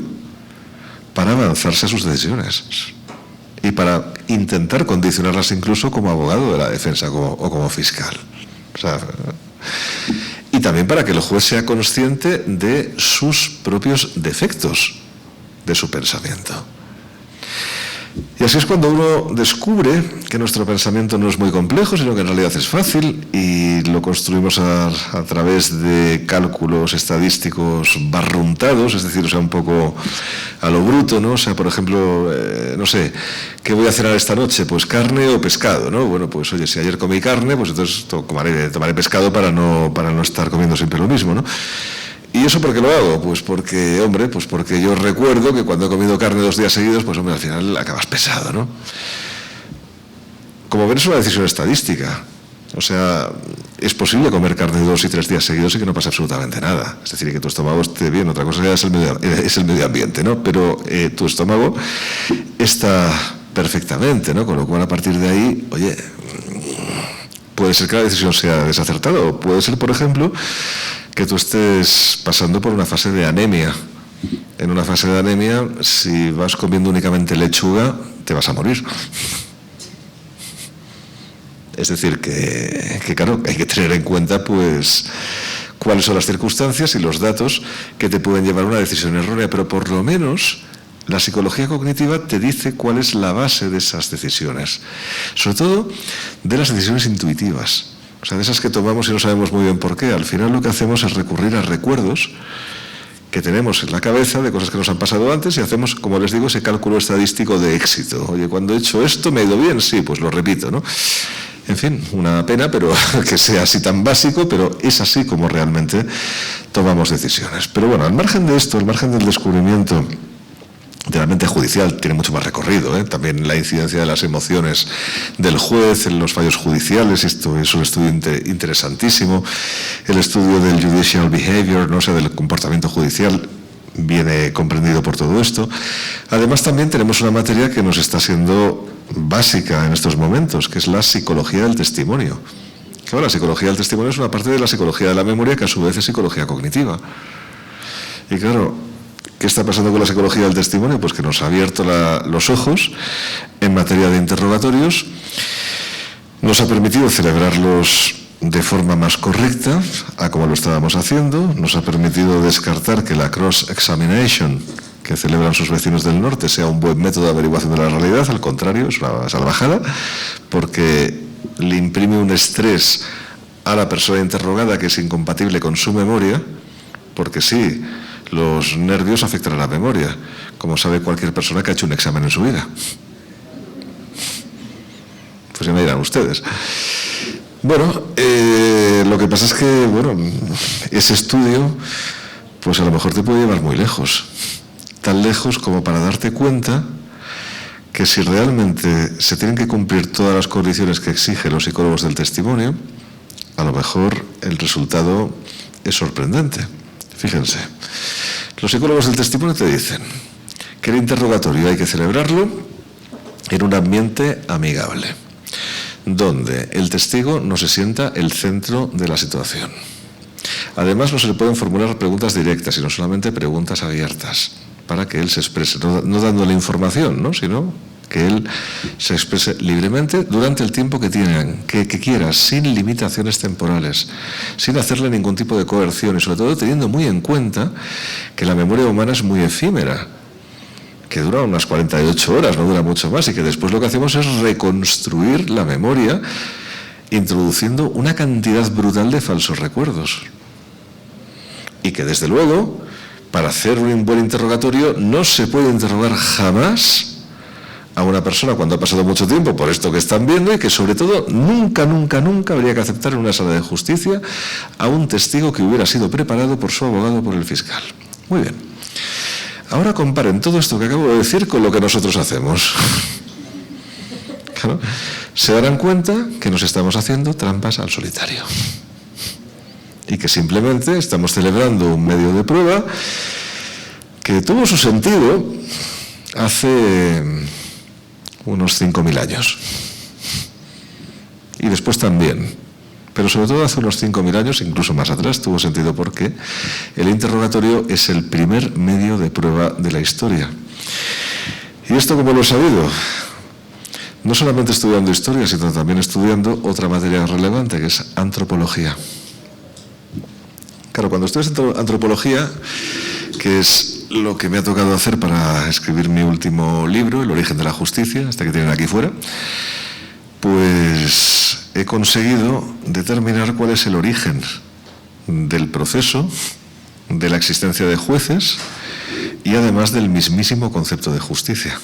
para avanzarse a sus decisiones. Y para intentar condicionarlas incluso como abogado de la defensa o como fiscal. O sea, y también para que el juez sea consciente de sus propios defectos, de su pensamiento. Y así es cuando uno descubre que nuestro pensamiento no es muy complejo, sino que en realidad es fácil y lo construimos a través de cálculos estadísticos barruntados, es decir, o sea, un poco a lo bruto, ¿no? O sea, por ejemplo, no sé, ¿qué voy a cenar esta noche? Pues carne o pescado, ¿no? Bueno, pues oye, si ayer comí carne, pues entonces tomaré pescado para no estar comiendo siempre lo mismo, ¿no? ¿Y eso por qué lo hago? Pues porque, hombre, pues porque yo recuerdo que cuando he comido carne 2 días seguidos, pues hombre, al final acabas pesado, ¿no? Como ven, es una decisión estadística. O sea, es posible comer carne 2 y 3 días seguidos y que no pase absolutamente nada. Es decir, que tu estómago esté bien. Otra cosa ya es el medio ambiente, ¿no? Pero tu estómago está perfectamente, ¿no? Con lo cual, a partir de ahí, oye, puede ser que la decisión sea desacertada o puede ser, por ejemplo, que tú estés pasando por una fase de anemia. En una fase de anemia, si vas comiendo únicamente lechuga, te vas a morir. Es decir, que claro, hay que tener en cuenta pues cuáles son las circunstancias y los datos que te pueden llevar a una decisión errónea, pero por lo menos la psicología cognitiva te dice cuál es la base de esas decisiones, sobre todo de las decisiones intuitivas. O sea, de esas que tomamos y no sabemos muy bien por qué. Al final lo que hacemos es recurrir a recuerdos que tenemos en la cabeza de cosas que nos han pasado antes y hacemos, como les digo, ese cálculo estadístico de éxito. Oye, cuando he hecho esto, ¿me ha ido bien? Sí, pues lo repito, ¿no? En fin, una pena, pero que sea así tan básico, pero es así como realmente tomamos decisiones. Pero bueno, al margen de esto, al margen del descubrimiento de la mente judicial, tiene mucho más recorrido, ¿eh? También la incidencia de las emociones del juez en los fallos judiciales, esto es un estudio interesantísimo. El estudio del judicial behavior, ¿no? O sea, del comportamiento judicial, viene comprendido por todo esto. Además, también tenemos una materia que nos está siendo básica en estos momentos, que es la psicología del testimonio. Claro, la psicología del testimonio es una parte de la psicología de la memoria que a su vez es psicología cognitiva. Y claro, ¿qué está pasando con la psicología del testimonio? Pues que nos ha abierto los ojos en materia de interrogatorios, nos ha permitido celebrarlos de forma más correcta a como lo estábamos haciendo, nos ha permitido descartar que la cross-examination que celebran sus vecinos del norte sea un buen método de averiguación de la realidad. Al contrario, es una salvajada, porque le imprime un estrés a la persona interrogada que es incompatible con su memoria, porque sí, los nervios afectan a la memoria, como sabe cualquier persona que ha hecho un examen en su vida. Pues ya me dirán ustedes. Bueno, lo que pasa es que, bueno, ese estudio, pues a lo mejor te puede llevar muy lejos. Tan lejos como para darte cuenta que si realmente se tienen que cumplir todas las condiciones que exigen los psicólogos del testimonio, a lo mejor el resultado es sorprendente. Fíjense, los psicólogos del testimonio te dicen que el interrogatorio hay que celebrarlo en un ambiente amigable, donde el testigo no se sienta el centro de la situación. Además, no se le pueden formular preguntas directas, sino solamente preguntas abiertas, para que él se exprese, no dándole información, ¿no? Sino que él se exprese libremente durante el tiempo que quiera, sin limitaciones temporales, sin hacerle ningún tipo de coerción y sobre todo teniendo muy en cuenta que la memoria humana es muy efímera, que dura unas 48 horas, no dura mucho más, y que después lo que hacemos es reconstruir la memoria introduciendo una cantidad brutal de falsos recuerdos. Y que desde luego, para hacer un buen interrogatorio, no se puede interrogar jamás a una persona cuando ha pasado mucho tiempo por esto que están viendo y que sobre todo nunca habría que aceptar en una sala de justicia a un testigo que hubiera sido preparado por su abogado o por el fiscal. Muy bien. Ahora comparen todo esto que acabo de decir con lo que nosotros hacemos. Claro, se darán cuenta que nos estamos haciendo trampas al solitario y que simplemente estamos celebrando un medio de prueba que tuvo su sentido hace unos 5.000 años y después también, pero sobre todo hace unos 5.000 años, incluso más atrás, tuvo sentido porque el interrogatorio es el primer medio de prueba de la historia. ¿Y esto cómo lo he sabido? No solamente estudiando historia, sino también estudiando otra materia relevante, que es antropología. Claro, cuando estudias antropología, que es lo que me ha tocado hacer para escribir mi último libro, El origen de la justicia, este que tienen aquí fuera, pues he conseguido determinar cuál es el origen del proceso, de la existencia de jueces y además del mismísimo concepto de justicia.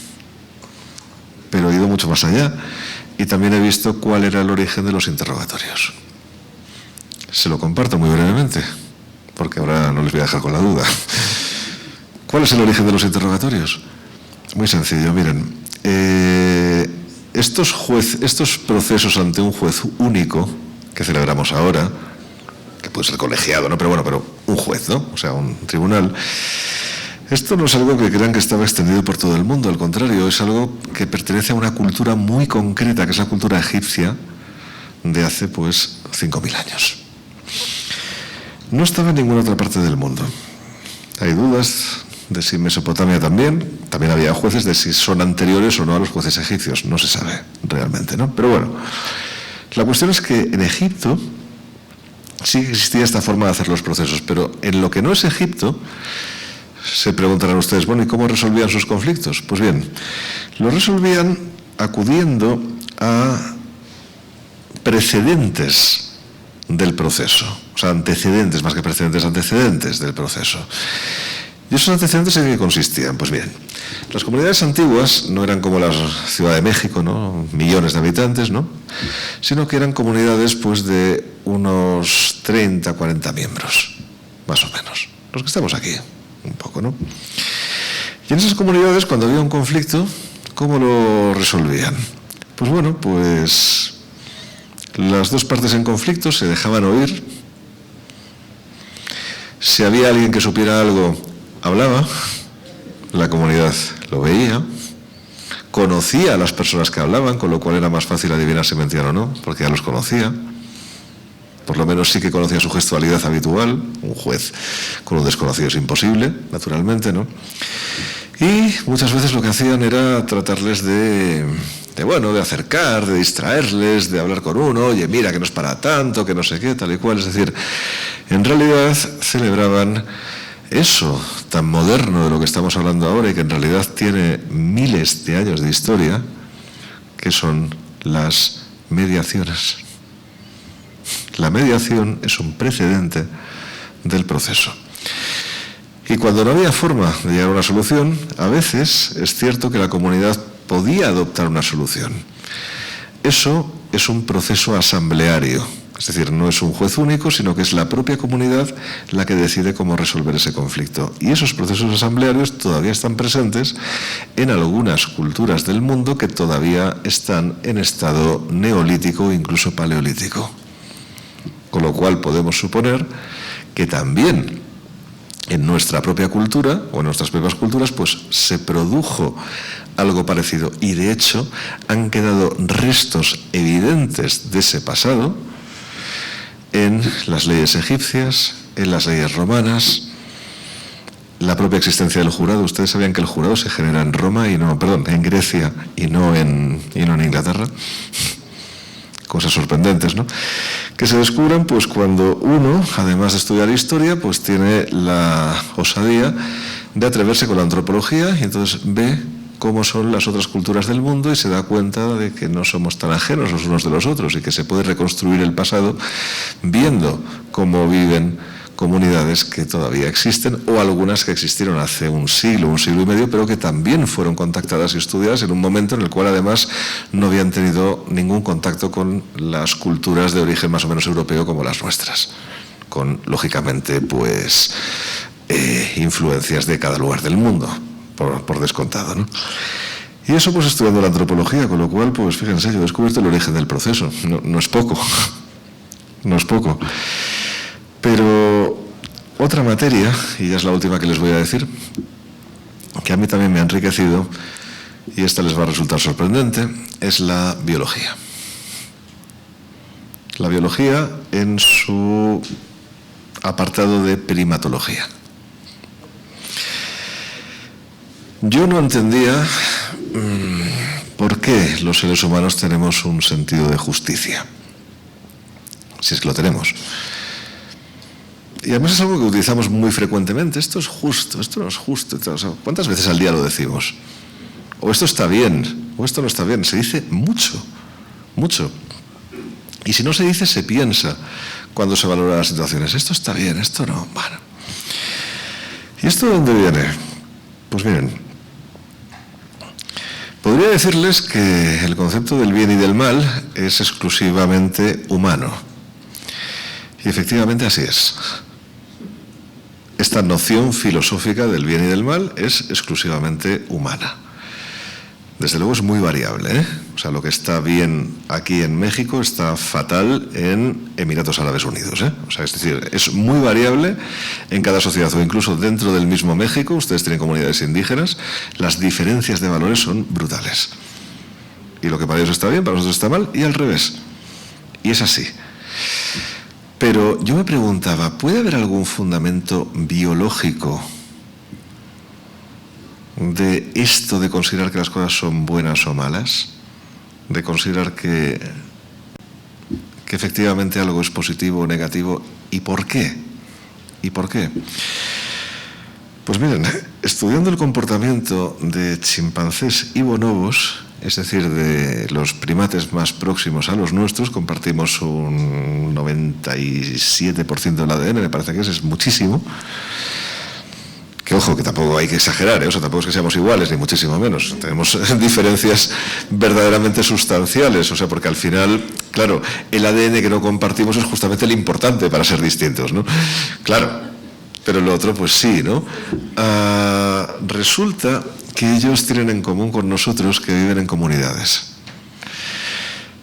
Pero he ido mucho más allá y también he visto cuál era el origen de los interrogatorios. Se lo comparto muy brevemente, porque ahora no les voy a dejar con la duda. ¿Cuál es el origen de los interrogatorios? Muy sencillo, miren. Estos procesos ante un juez único que celebramos ahora, que puede ser colegiado, ¿no? Pero un juez, ¿no? O sea, un tribunal. Esto no es algo que crean que estaba extendido por todo el mundo, al contrario, es algo que pertenece a una cultura muy concreta, que es la cultura egipcia de hace, pues, 5.000 años. No estaba en ninguna otra parte del mundo. Hay dudas de si en Mesopotamia también había jueces, de si son anteriores o no a los jueces egipcios, no se sabe realmente, ¿no? Pero bueno, la cuestión es que en Egipto sí existía esta forma de hacer los procesos, pero en lo que no es Egipto, se preguntarán ustedes, bueno, ¿y cómo resolvían sus conflictos? Pues bien, lo resolvían acudiendo a precedentes del proceso, o sea, antecedentes, más que precedentes, antecedentes del proceso. ¿Y esos antecedentes en qué consistían? Pues bien, las comunidades antiguas no eran como la Ciudad de México, ¿no? Millones de habitantes, ¿no? Sino que eran comunidades, pues, de unos 30, 40 miembros, más o menos, los que estamos aquí. Un poco, ¿no? Y en esas comunidades, cuando había un conflicto, ¿cómo lo resolvían? Pues bueno, pues las dos partes en conflicto se dejaban oír. Si había alguien que supiera algo, hablaba, la comunidad lo veía, conocía a las personas que hablaban, con lo cual era más fácil adivinar si mentían o no, porque ya los conocía. Por lo menos sí que conocía su gestualidad habitual. Un juez con un desconocido es imposible, naturalmente, ¿no? Y muchas veces lo que hacían era tratarles de acercar, de distraerles, de hablar con uno, oye, mira, que no es para tanto, que no sé qué, tal y cual. Es decir, en realidad celebraban eso tan moderno de lo que estamos hablando ahora y que en realidad tiene miles de años de historia, que son las mediaciones. La mediación es un precedente del proceso. Y cuando no había forma de llegar a una solución, a veces es cierto que la comunidad podía adoptar una solución. Eso es un proceso asambleario, es decir, no es un juez único, sino que es la propia comunidad la que decide cómo resolver ese conflicto. Y esos procesos asamblearios todavía están presentes en algunas culturas del mundo que todavía están en estado neolítico e incluso paleolítico. Con lo cual podemos suponer que también en nuestra propia cultura o en nuestras propias culturas pues se produjo algo parecido y de hecho han quedado restos evidentes de ese pasado en las leyes egipcias, en las leyes romanas, la propia existencia del jurado. Ustedes sabían que el jurado se genera en Roma en Grecia y no en Inglaterra. Cosas sorprendentes, ¿no? Que se descubran pues cuando uno, además de estudiar historia, pues tiene la osadía de atreverse con la antropología y entonces ve cómo son las otras culturas del mundo y se da cuenta de que no somos tan ajenos los unos de los otros y que se puede reconstruir el pasado viendo cómo viven comunidades que todavía existen, o algunas que existieron hace un siglo y medio, pero que también fueron contactadas y estudiadas en un momento en el cual además no habían tenido ningún contacto con las culturas de origen más o menos europeo como las nuestras, con, lógicamente, pues influencias de cada lugar del mundo, por descontado, ¿no? Y eso pues estudiando la antropología, con lo cual, pues fíjense, yo he descubierto el origen del proceso. No es poco, no es poco. Pero otra materia, y ya es la última que les voy a decir, que a mí también me ha enriquecido, y esta les va a resultar sorprendente, es la biología. La biología en su apartado de primatología. Yo no entendía por qué los seres humanos tenemos un sentido de justicia, si es que lo tenemos. Y además es algo que utilizamos muy frecuentemente. Esto es justo, esto no es justo. O sea, ¿cuántas veces al día lo decimos? O esto está bien, o esto no está bien. Se dice mucho, mucho. Y si no se dice, se piensa cuando se valoran las situaciones. Esto está bien, esto no. Bueno. ¿Y esto de dónde viene? Pues miren, podría decirles que el concepto del bien y del mal es exclusivamente humano. Y efectivamente así es. Esta noción filosófica del bien y del mal es exclusivamente humana. Desde luego es muy variable, ¿eh? O sea, lo que está bien aquí en México está fatal en Emiratos Árabes Unidos, ¿eh? O sea, es decir, es muy variable en cada sociedad, o incluso dentro del mismo México, ustedes tienen comunidades indígenas, las diferencias de valores son brutales. Y lo que para ellos está bien, para nosotros está mal, y al revés. Y es así. Pero yo me preguntaba, ¿puede haber algún fundamento biológico de esto de considerar que las cosas son buenas o malas? De considerar que efectivamente algo es positivo o negativo. ¿Y por qué? ¿Y por qué? Pues miren, estudiando el comportamiento de chimpancés y bonobos, es decir, de los primates más próximos a los nuestros, compartimos un 97% del ADN, me parece que es muchísimo. Que ojo, que tampoco hay que exagerar, ¿eh? O sea, tampoco es que seamos iguales, ni muchísimo menos. Tenemos diferencias verdaderamente sustanciales, o sea, porque al final, claro, el ADN que no compartimos es justamente el importante para ser distintos, ¿no? Claro. Pero lo otro, pues sí, ¿no? Resulta que ellos tienen en común con nosotros que viven en comunidades.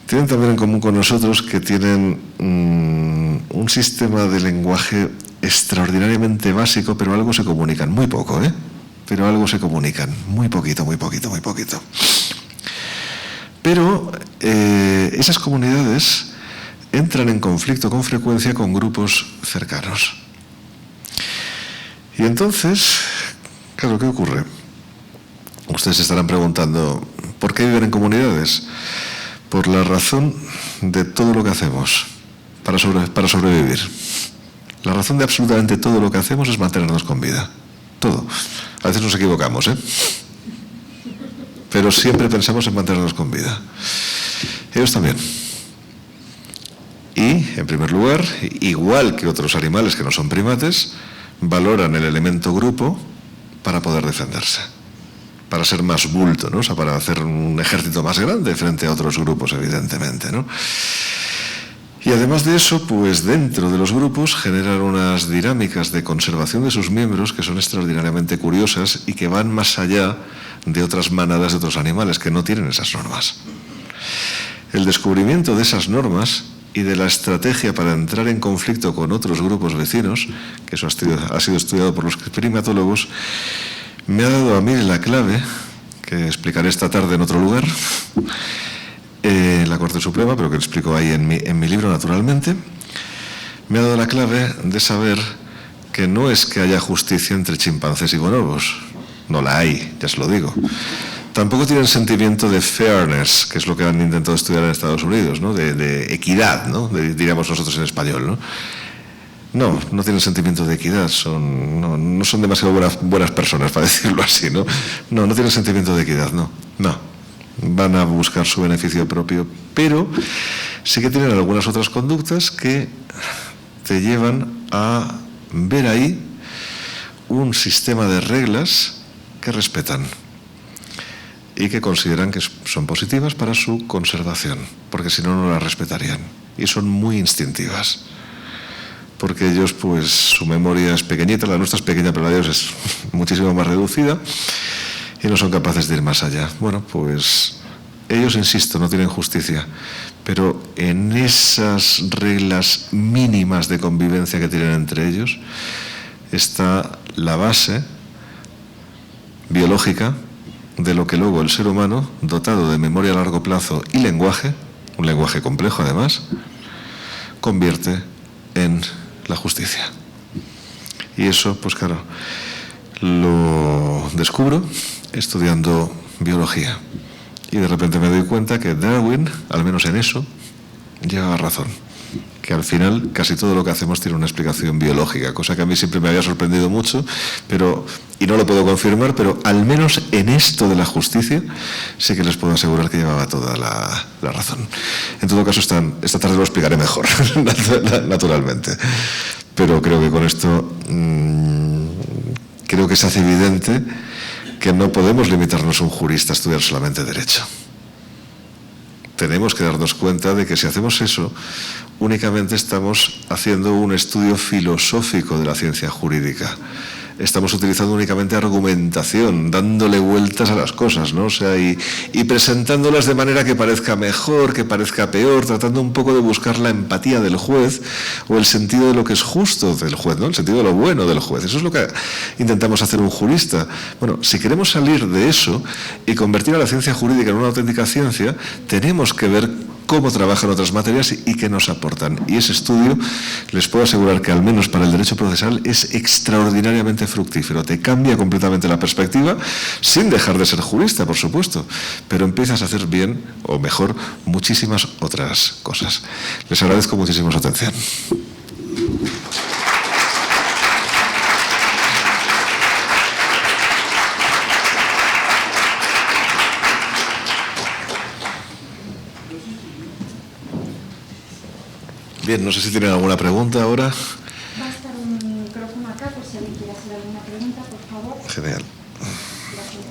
Tienen también en común con nosotros que tienen un sistema de lenguaje extraordinariamente básico, pero algo se comunican, muy poco, ¿eh? Pero algo se comunican, muy poquito, muy poquito, muy poquito. Pero esas comunidades entran en conflicto con frecuencia con grupos cercanos. Y entonces, claro, ¿qué ocurre? Ustedes se estarán preguntando, ¿por qué viven en comunidades? Por la razón de todo lo que hacemos para sobrevivir. La razón de absolutamente todo lo que hacemos es mantenernos con vida. Todo. A veces nos equivocamos, ¿eh? Pero siempre pensamos en mantenernos con vida. Ellos también. Y, en primer lugar, igual que otros animales que no son primates, valoran el elemento grupo para poder defenderse, para ser más bulto, ¿no? O sea, para hacer un ejército más grande frente a otros grupos, evidentemente, ¿no? Y además de eso, pues dentro de los grupos generan unas dinámicas de conservación de sus miembros que son extraordinariamente curiosas y que van más allá de otras manadas de otros animales que no tienen esas normas. El descubrimiento de esas normas y de la estrategia para entrar en conflicto con otros grupos vecinos, que eso ha sido estudiado por los primatólogos, me ha dado a mí la clave, que explicaré esta tarde en otro lugar, en la Corte Suprema, pero que lo explico ahí en mi libro, naturalmente. Me ha dado la clave de saber que no es que haya justicia entre chimpancés y bonobos, no la hay, ya se lo digo. Tampoco tienen sentimiento de fairness, que es lo que han intentado estudiar en Estados Unidos, ¿no? De equidad, ¿no? Diríamos nosotros en español, ¿no? No tienen sentimiento de equidad, no son demasiado buenas personas, para decirlo así, ¿no? No tienen sentimiento de equidad, no. Van a buscar su beneficio propio, pero sí que tienen algunas otras conductas que te llevan a ver ahí un sistema de reglas que respetan y que consideran que son positivas para su conservación, porque si no, no las respetarían. Y son muy instintivas, porque ellos, pues, su memoria es pequeñita, la nuestra es pequeña, pero la de ellos es muchísimo más reducida, y no son capaces de ir más allá. Bueno, pues ellos, insisto, no tienen justicia, pero en esas reglas mínimas de convivencia que tienen entre ellos está la base biológica de lo que luego el ser humano, dotado de memoria a largo plazo y lenguaje, un lenguaje complejo además, convierte en la justicia. Y eso, pues claro, lo descubro estudiando biología. Y de repente me doy cuenta que Darwin, al menos en eso, llevaba razón. Que al final casi todo lo que hacemos tiene una explicación biológica, cosa que a mí siempre me había sorprendido mucho, y no lo puedo confirmar, pero al menos en esto de la justicia sí que les puedo asegurar que llevaba toda la razón. En todo caso, esta tarde lo explicaré mejor, naturalmente. Pero creo que con esto creo que se hace evidente que no podemos limitarnos a un jurista a estudiar solamente derecho. Tenemos que darnos cuenta de que si hacemos eso, únicamente estamos haciendo un estudio filosófico de la ciencia jurídica. Estamos utilizando únicamente argumentación, dándole vueltas a las cosas, ¿no? O sea, y presentándolas de manera que parezca mejor, que parezca peor, tratando un poco de buscar la empatía del juez o el sentido de lo que es justo del juez, ¿no? El sentido de lo bueno del juez. Eso es lo que intentamos hacer un jurista. Bueno, si queremos salir de eso y convertir a la ciencia jurídica en una auténtica ciencia, tenemos que ver cómo trabajan otras materias y qué nos aportan. Y ese estudio, les puedo asegurar que al menos para el derecho procesal es extraordinariamente fructífero. Te cambia completamente la perspectiva, sin dejar de ser jurista, por supuesto, pero empiezas a hacer bien, o mejor, muchísimas otras cosas. Les agradezco muchísimo su atención. Bien, no sé si tienen alguna pregunta ahora. Va a estar un micrófono acá por si alguien quiere hacer alguna pregunta, por favor. Genial. Gracias.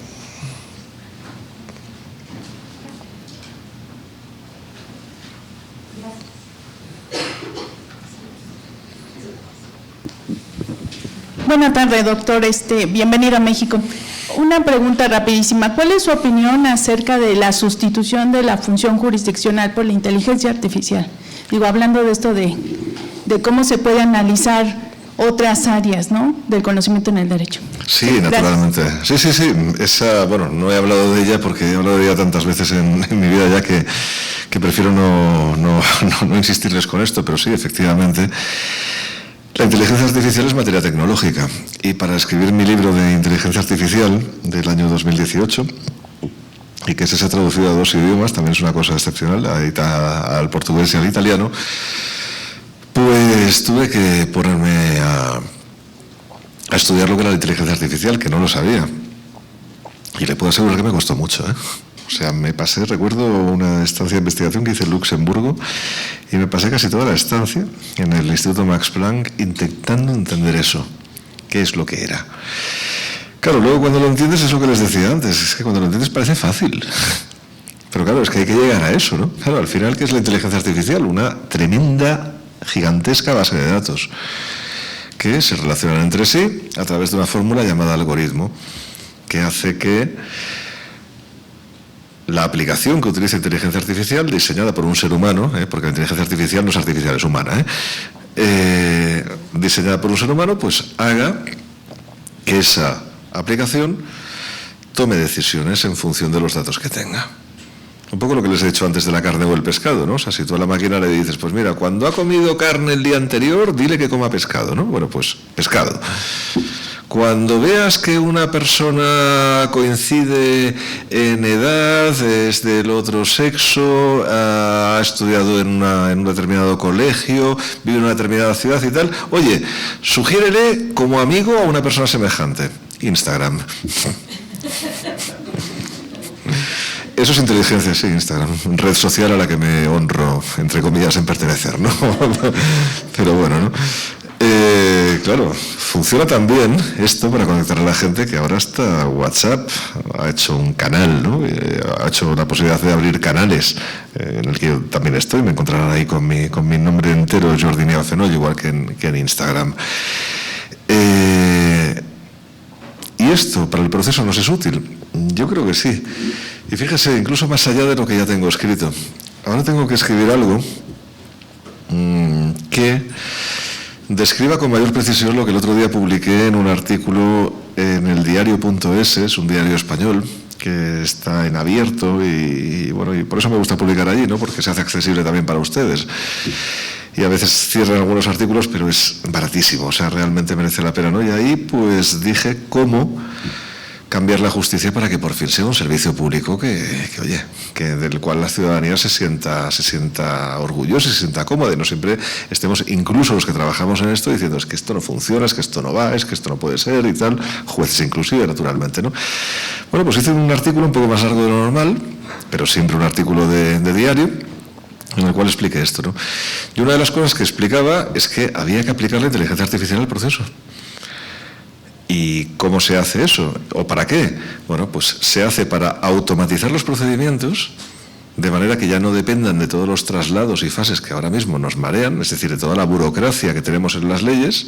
Buenas tardes, doctor. Bienvenido a México. Una pregunta rapidísima. ¿Cuál es su opinión acerca de la sustitución de la función jurisdiccional por la inteligencia artificial? Digo, hablando de esto de cómo se puede analizar otras áreas, ¿no?, del conocimiento en el derecho. Sí, naturalmente. Sí. Esa, bueno, no he hablado de ella porque he hablado de ella tantas veces en mi vida ya que prefiero no insistirles con esto, pero sí, efectivamente. La inteligencia artificial es materia tecnológica y para escribir mi libro de inteligencia artificial del año 2018, y que se ha traducido a 2 idiomas, también es una cosa excepcional, al portugués y al italiano, pues tuve que ponerme a estudiar lo que era la inteligencia artificial, que no lo sabía. Y le puedo asegurar que me costó mucho, ¿eh? O sea, recuerdo una estancia de investigación que hice en Luxemburgo y me pasé casi toda la estancia en el Instituto Max Planck intentando entender eso, qué es lo que era. Claro, luego cuando lo entiendes es lo que les decía antes, es que cuando lo entiendes parece fácil. Pero claro, es que hay que llegar a eso, ¿no? Claro, al final, ¿qué es la inteligencia artificial? Una tremenda, gigantesca base de datos que se relacionan entre sí a través de una fórmula llamada algoritmo, que hace que la aplicación que utiliza inteligencia artificial, diseñada por un ser humano, porque la inteligencia artificial no es artificial, es humana, diseñada por un ser humano, pues haga que esa aplicación tome decisiones en función de los datos que tenga. Un poco lo que les he dicho antes de la carne o el pescado, ¿no? O sea, si tú a la máquina le dices, pues mira, cuando ha comido carne el día anterior, dile que coma pescado, ¿no? Bueno, pues pescado. Cuando veas que una persona coincide en edad, es del otro sexo, ha estudiado en un determinado colegio, vive en una determinada ciudad y tal, oye, sugiérele como amigo a una persona semejante. Instagram. Eso es inteligencia, sí, Instagram. Red social a la que me honro, entre comillas, en pertenecer, ¿no? Pero bueno, ¿no? Claro, funciona también esto para conectar a la gente, que ahora hasta WhatsApp ha hecho un canal, ¿no? Ha hecho la posibilidad de abrir canales, en el que yo también estoy. Me encontrarán ahí con mi nombre entero, Jordi Neofenoll, igual que en Instagram. ¿Y esto para el proceso nos es útil? Yo creo que sí. Y fíjese, incluso más allá de lo que ya tengo escrito. Ahora tengo que escribir algo que describa con mayor precisión lo que el otro día publiqué en un artículo en el diario.es, es un diario español que está en abierto y bueno, y por eso me gusta publicar allí, ¿no? Porque se hace accesible también para ustedes. Y a veces cierran algunos artículos, pero es baratísimo, o sea, realmente merece la pena, ¿no? Y ahí pues dije cómo cambiar la justicia para que por fin sea un servicio público que del cual la ciudadanía se sienta orgullosa, se sienta cómoda, y no siempre estemos, incluso los que trabajamos en esto, diciendo es que esto no funciona, es que esto no va, es que esto no puede ser y tal, jueces inclusive, naturalmente, ¿no? Bueno, pues hice un artículo un poco más largo de lo normal, pero siempre un artículo de diario, en el cual expliqué esto, ¿no? Y una de las cosas que explicaba es que había que aplicar la inteligencia artificial al proceso. ¿Y cómo se hace eso? ¿O para qué? Bueno, pues se hace para automatizar los procedimientos de manera que ya no dependan de todos los traslados y fases que ahora mismo nos marean, es decir, de toda la burocracia que tenemos en las leyes,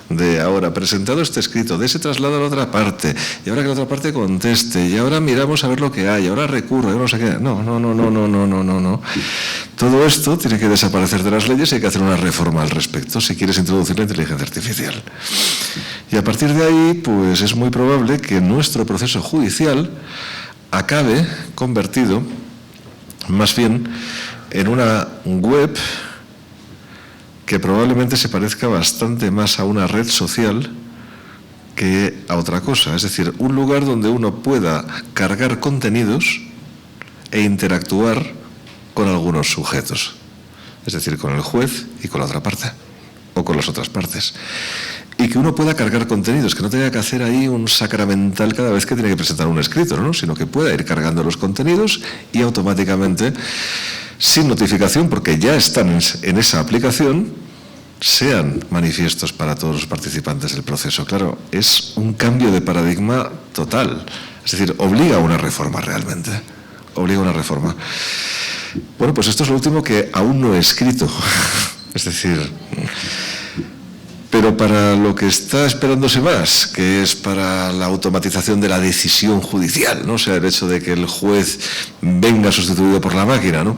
de ahora presentado este escrito, de ese traslado a la otra parte, y ahora que la otra parte conteste, y ahora miramos a ver lo que hay, ahora recurro, yo no sé qué. No. Todo esto tiene que desaparecer de las leyes y hay que hacer una reforma al respecto si quieres introducir la inteligencia artificial. Y a partir de ahí, pues es muy probable que nuestro proceso judicial acabe convertido más bien en una web que probablemente se parezca bastante más a una red social que a otra cosa. Es decir, un lugar donde uno pueda cargar contenidos e interactuar con algunos sujetos. Es decir, con el juez y con la otra parte, o con las otras partes. Y que uno pueda cargar contenidos, que no tenga que hacer ahí un sacramental cada vez que tiene que presentar un escrito, ¿no? Sino que pueda ir cargando los contenidos y automáticamente, sin notificación, porque ya están en esa aplicación, sean manifiestos para todos los participantes del proceso. Claro, es un cambio de paradigma total. Es decir, obliga a una reforma realmente. Obliga a una reforma. Bueno, pues esto es lo último que aún no he escrito. Es decir, pero para lo que está esperándose más, que es para la automatización de la decisión judicial, ¿no? O sea, el hecho de que el juez venga sustituido por la máquina, ¿no?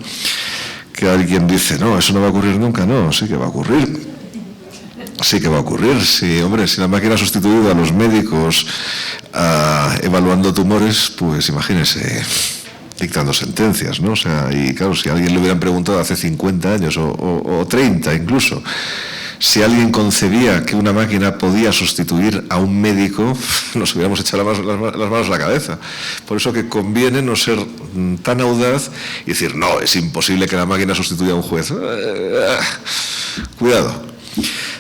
Que alguien dice, no, eso no va a ocurrir nunca. No, sí que va a ocurrir. Sí que va a ocurrir. Sí, hombre, si la máquina ha sustituido a los médicos evaluando tumores, pues imagínese, dictando sentencias, ¿no? O sea, y claro, si a alguien le hubieran preguntado hace 50 años o 30 incluso, si alguien concebía que una máquina podía sustituir a un médico, nos hubiéramos echado las manos a la cabeza. Por eso que conviene no ser tan audaz y decir, no, es imposible que la máquina sustituya a un juez. Cuidado.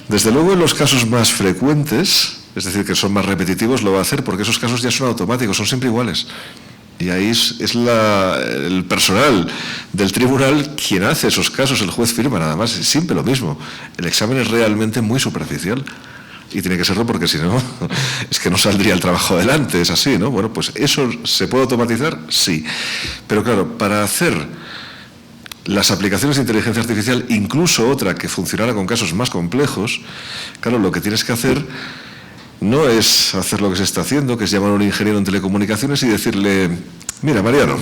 Desde luego, en los casos más frecuentes, es decir, que son más repetitivos, lo va a hacer, porque esos casos ya son automáticos, son siempre iguales. Y ahí es el personal del tribunal quien hace esos casos, el juez firma nada más, es siempre lo mismo. El examen es realmente muy superficial y tiene que serlo porque si no, es que no saldría el trabajo adelante, es así, ¿no? Bueno, pues eso se puede automatizar, sí. Pero claro, para hacer las aplicaciones de inteligencia artificial, incluso otra que funcionara con casos más complejos, claro, lo que tienes que hacer no es hacer lo que se está haciendo, que es llamar a un ingeniero en telecomunicaciones y decirle, mira, Mariano,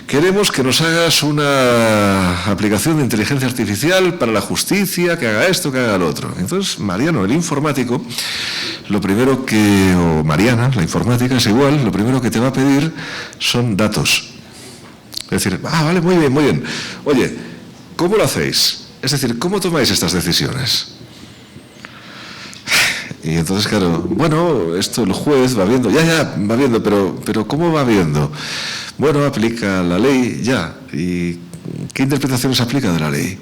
queremos que nos hagas una aplicación de inteligencia artificial para la justicia, que haga esto, que haga lo otro. Entonces, Mariano, el informático, lo primero que, o Mariana, la informática es igual, lo primero que te va a pedir son datos. Es decir, vale, muy bien, muy bien. Oye, ¿cómo lo hacéis? Es decir, ¿cómo tomáis estas decisiones? Y entonces, claro, bueno, esto el juez va viendo, ya, va viendo, pero ¿cómo va viendo? Bueno, aplica la ley, ya. ¿Y qué interpretaciones aplica de la ley?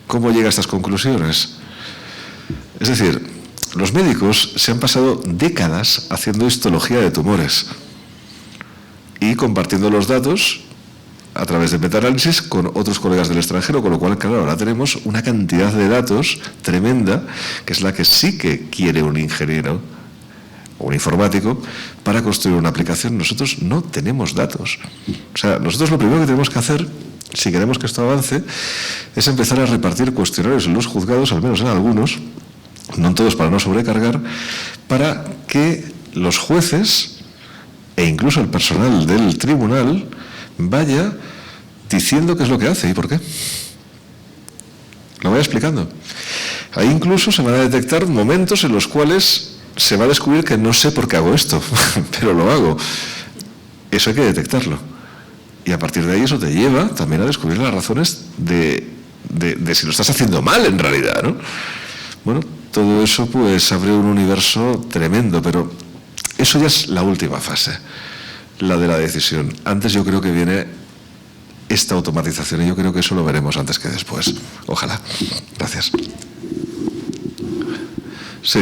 ¿Cómo llega a estas conclusiones? Es decir, los médicos se han pasado décadas haciendo histología de tumores y compartiendo los datos a través de metaanálisis con otros colegas del extranjero, con lo cual, claro, ahora tenemos una cantidad de datos tremenda, que es la que sí que quiere un ingeniero o un informático para construir una aplicación. Nosotros no tenemos datos. O sea, nosotros lo primero que tenemos que hacer, si queremos que esto avance, es empezar a repartir cuestionarios en los juzgados, al menos en algunos, no en todos para no sobrecargar, para que los jueces e incluso el personal del tribunal vaya diciendo qué es lo que hace y por qué. Lo voy explicando. Ahí incluso se van a detectar momentos en los cuales se va a descubrir que no sé por qué hago esto, pero lo hago. Eso hay que detectarlo. Y a partir de ahí eso te lleva también a descubrir las razones de si lo estás haciendo mal en realidad, ¿no? Bueno, todo eso pues abre un universo tremendo, pero eso ya es la última fase, la de la decisión. Antes yo creo que viene esta automatización y yo creo que eso lo veremos antes que después. Ojalá. Gracias. Sí.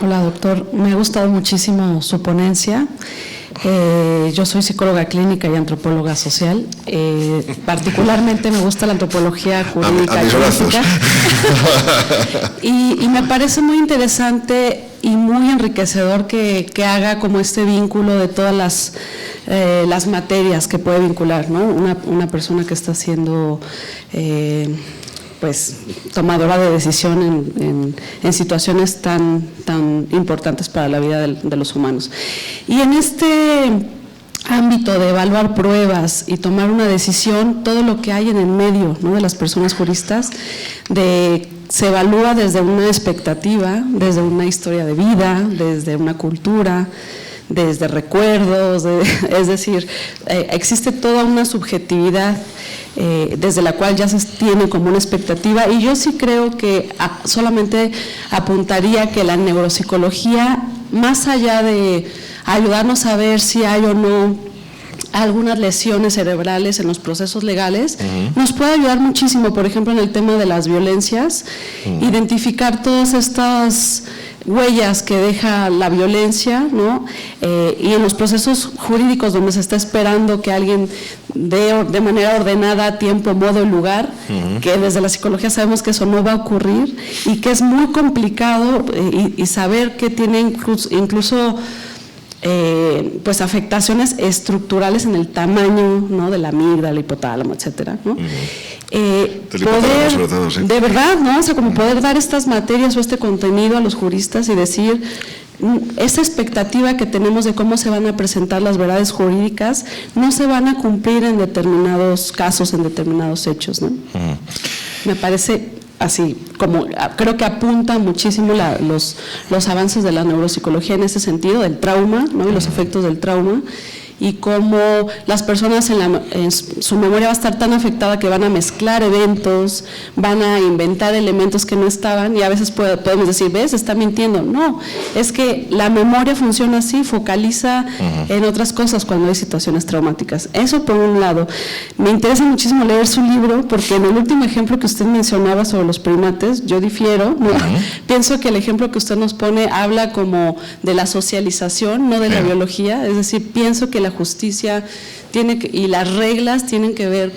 Hola, doctor. Me ha gustado muchísimo su ponencia. Yo soy psicóloga clínica y antropóloga social. Particularmente me gusta la antropología jurídica y política. Y me parece muy interesante y muy enriquecedor que haga como este vínculo de todas las materias que puede vincular, ¿no? Una persona que está siendo pues tomadora de decisión en situaciones tan importantes para la vida de los humanos. Y en este ámbito de evaluar pruebas y tomar una decisión, todo lo que hay en el medio, ¿no?, de las personas juristas, se evalúa desde una expectativa, desde una historia de vida, desde una cultura, desde recuerdos, es decir, existe toda una subjetividad desde la cual ya se tiene como una expectativa, y yo sí creo que solamente apuntaría que la neuropsicología, más allá de ayudarnos a ver si hay o no algunas lesiones cerebrales en los procesos legales, nos puede ayudar muchísimo, por ejemplo, en el tema de las violencias, identificar todas estas huellas que deja la violencia, ¿no? Y en los procesos jurídicos donde se está esperando que alguien dé de manera ordenada tiempo, modo y lugar, que desde la psicología sabemos que eso no va a ocurrir y que es muy complicado y saber que tiene incluso pues afectaciones estructurales en el tamaño, ¿no?, de la amígdala, el hipotálamo, etcétera, ¿no? Poder, sobre todo, sí, de verdad, ¿no? O sea, como poder dar estas materias o este contenido a los juristas y decir, esa expectativa que tenemos de cómo se van a presentar las verdades jurídicas no se van a cumplir en determinados casos, en determinados hechos, ¿no? Me parece así, como creo que apunta muchísimo los avances de la neuropsicología en ese sentido, del trauma, ¿no?, y los efectos del trauma, y cómo las personas en su memoria va a estar tan afectada que van a mezclar eventos, van a inventar elementos que no estaban, y a veces podemos decir, ¿ves?, está mintiendo. No, es que la memoria funciona así, focaliza en otras cosas cuando hay situaciones traumáticas. Eso por un lado. Me interesa muchísimo leer su libro, porque en el último ejemplo que usted mencionaba sobre los primates, yo difiero, ¿no? Pienso que el ejemplo que usted nos pone habla como de la socialización, no de la biología, es decir, pienso que la justicia y las reglas tienen que ver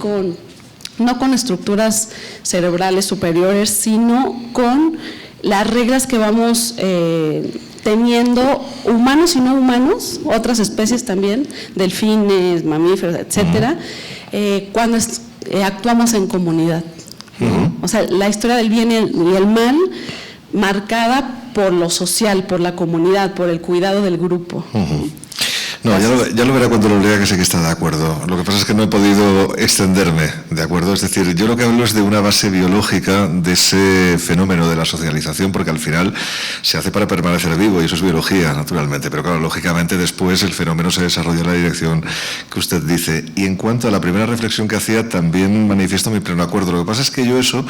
no con estructuras cerebrales superiores, sino con las reglas que vamos teniendo, humanos y no humanos, otras especies también, delfines, mamíferos, etcétera, cuando actuamos en comunidad, ¿no? O sea, la historia del bien y el mal marcada por lo social, por la comunidad, por el cuidado del grupo. No, ya lo verá cuando lo lea, que sé que está de acuerdo. Lo que pasa es que no he podido extenderme, ¿de acuerdo? Es decir, yo lo que hablo es de una base biológica de ese fenómeno de la socialización, porque al final se hace para permanecer vivo y eso es biología, naturalmente. Pero claro, lógicamente después el fenómeno se desarrolla en la dirección que usted dice. Y en cuanto a la primera reflexión que hacía, también manifiesto mi pleno acuerdo. Lo que pasa es que yo eso,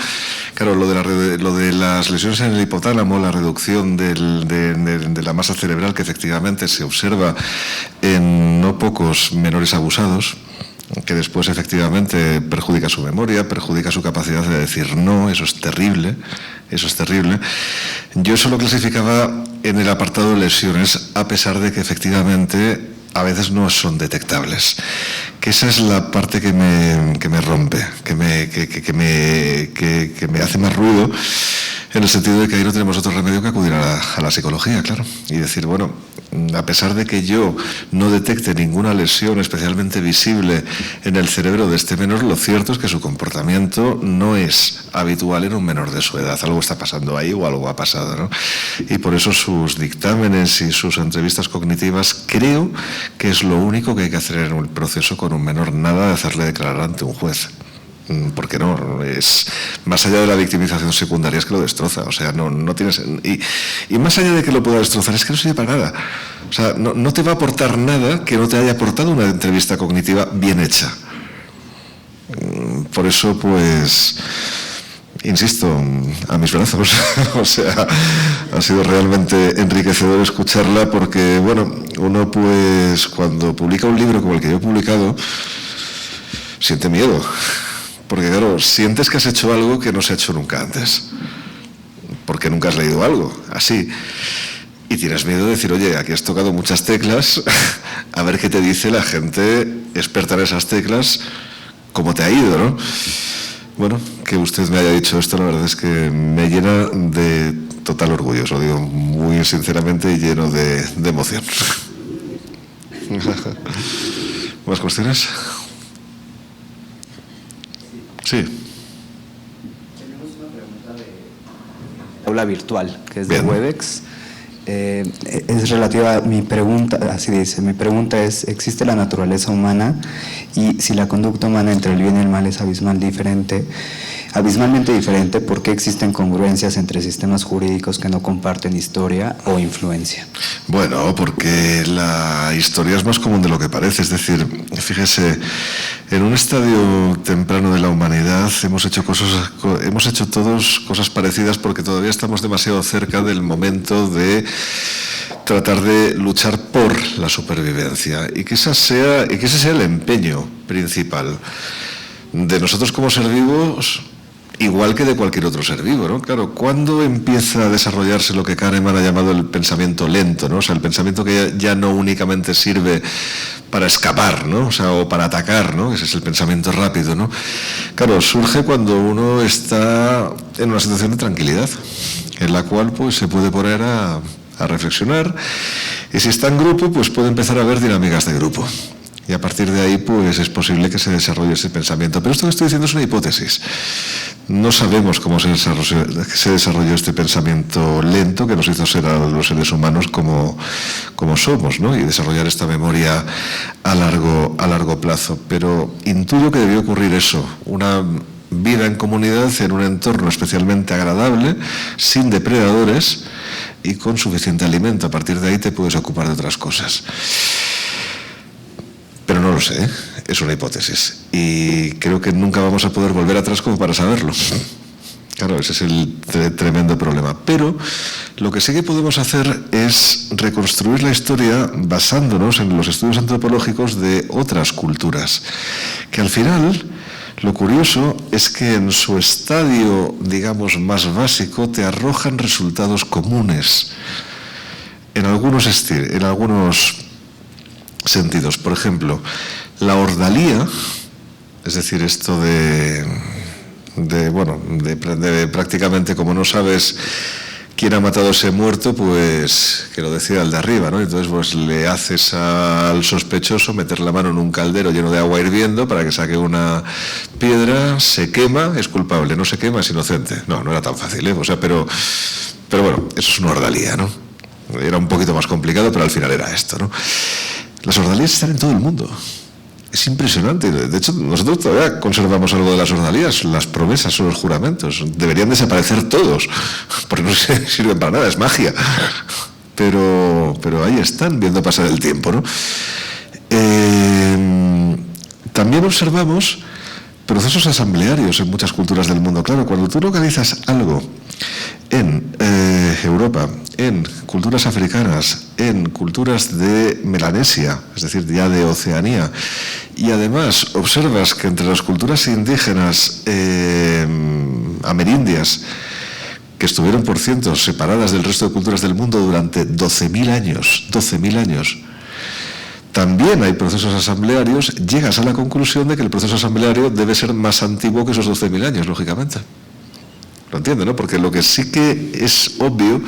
claro, lo de las lesiones en el hipotálamo, la reducción de la masa cerebral que efectivamente se observa en no pocos menores abusados, que después efectivamente perjudica su memoria, perjudica su capacidad de decir no, eso es terrible, eso es terrible. Yo eso lo clasificaba en el apartado de lesiones, a pesar de que efectivamente a veces no son detectables. Que esa es la parte que me rompe, que me hace más ruido, en el sentido de que ahí no tenemos otro remedio que acudir a la psicología, claro, y decir, bueno, a pesar de que yo no detecte ninguna lesión especialmente visible en el cerebro de este menor, lo cierto es que su comportamiento no es habitual en un menor de su edad. Algo está pasando ahí o algo ha pasado, ¿no? Y por eso sus dictámenes y sus entrevistas cognitivas creo que es lo único que hay que hacer en el proceso con un menor, nada de hacerle declarar ante un juez. Porque no, es más allá de la victimización secundaria, es que lo destroza, o sea, no tienes, y más allá de que lo pueda destrozar, es que no sirve para nada, o sea, no te va a aportar nada que no te haya aportado una entrevista cognitiva bien hecha. Por eso, pues, insisto, a mis brazos, o sea, ha sido realmente enriquecedor escucharla, porque, bueno, uno pues cuando publica un libro como el que yo he publicado, siente miedo. Porque claro, sientes que has hecho algo que no se ha hecho nunca antes, porque nunca has leído algo así, y tienes miedo de decir, oye, aquí has tocado muchas teclas, a ver qué te dice la gente experta en esas teclas, cómo te ha ido, ¿no? Bueno, que usted me haya dicho esto, la verdad es que me llena de total orgullo, os lo digo muy sinceramente y lleno de emoción. ¿Más cuestiones? Sí. Tenemos una pregunta de aula virtual, que es de Bien. Webex. Es relativa a mi pregunta, así dice, mi pregunta es, ¿existe la naturaleza humana? Y si la conducta humana entre el bien y el mal es abismalmente diferente, ¿por qué existen congruencias entre sistemas jurídicos que no comparten historia o influencia? Bueno, porque la historia es más común de lo que parece, es decir, fíjese, en un estadio temprano de la humanidad hemos hecho todos cosas parecidas porque todavía estamos demasiado cerca del momento de tratar de luchar por la supervivencia y que ese sea el empeño principal de nosotros como ser vivos, igual que de cualquier otro ser vivo, ¿no? Claro, ¿cuándo empieza a desarrollarse lo que Kahneman ha llamado el pensamiento lento, ¿no? O sea, el pensamiento que ya no únicamente sirve para escapar, ¿no? O sea, o para atacar, ¿no? Ese es el pensamiento rápido, ¿no? Claro, surge cuando uno está en una situación de tranquilidad, en la cual pues se puede poner a reflexionar, y si está en grupo, pues puede empezar a ver dinámicas de grupo. Y a partir de ahí, pues es posible que se desarrolle ese pensamiento. Pero esto que estoy diciendo es una hipótesis. No sabemos cómo se desarrolló este pensamiento lento que nos hizo ser a los seres humanos como somos, ¿no? Y desarrollar esta memoria a largo plazo. Pero intuyo que debió ocurrir eso, una vida en comunidad, en un entorno especialmente agradable, sin depredadores y con suficiente alimento. A partir de ahí te puedes ocupar de otras cosas. Pero no lo sé, ¿eh? Es una hipótesis. Y creo que nunca vamos a poder volver atrás como para saberlo. Claro, ese es el tremendo problema. Pero lo que sí que podemos hacer es reconstruir la historia basándonos en los estudios antropológicos de otras culturas. Que al final, lo curioso es que en su estadio, digamos, más básico, te arrojan resultados comunes. En algunos sentidos. Por ejemplo, la ordalía, es decir, esto de prácticamente como no sabes quién ha matado a ese muerto, pues que lo decida el de arriba, ¿no? Entonces pues le haces al sospechoso meter la mano en un caldero lleno de agua hirviendo para que saque una piedra, se quema, es culpable, no se quema, es inocente. No era tan fácil, ¿eh? O sea, pero bueno, eso es una ordalía, ¿no? Era un poquito más complicado, pero al final era esto, ¿no? Las ordalías están en todo el mundo. Es impresionante. De hecho, nosotros todavía conservamos algo de las ordalías, las promesas o los juramentos. Deberían desaparecer todos, porque no sirven para nada, es magia. Pero ahí están, viendo pasar el tiempo, ¿no? También observamos procesos asamblearios en muchas culturas del mundo. Claro, cuando tú localizas algo en Europa, en culturas africanas, en culturas de Melanesia, es decir, ya de Oceanía, y además observas que entre las culturas indígenas amerindias, que estuvieron, por cierto, separadas del resto de culturas del mundo durante 12.000 años, también hay procesos asamblearios, llegas a la conclusión de que el proceso asambleario debe ser más antiguo que esos 12.000 años, lógicamente. Lo entiende, ¿no? Porque lo que sí que es obvio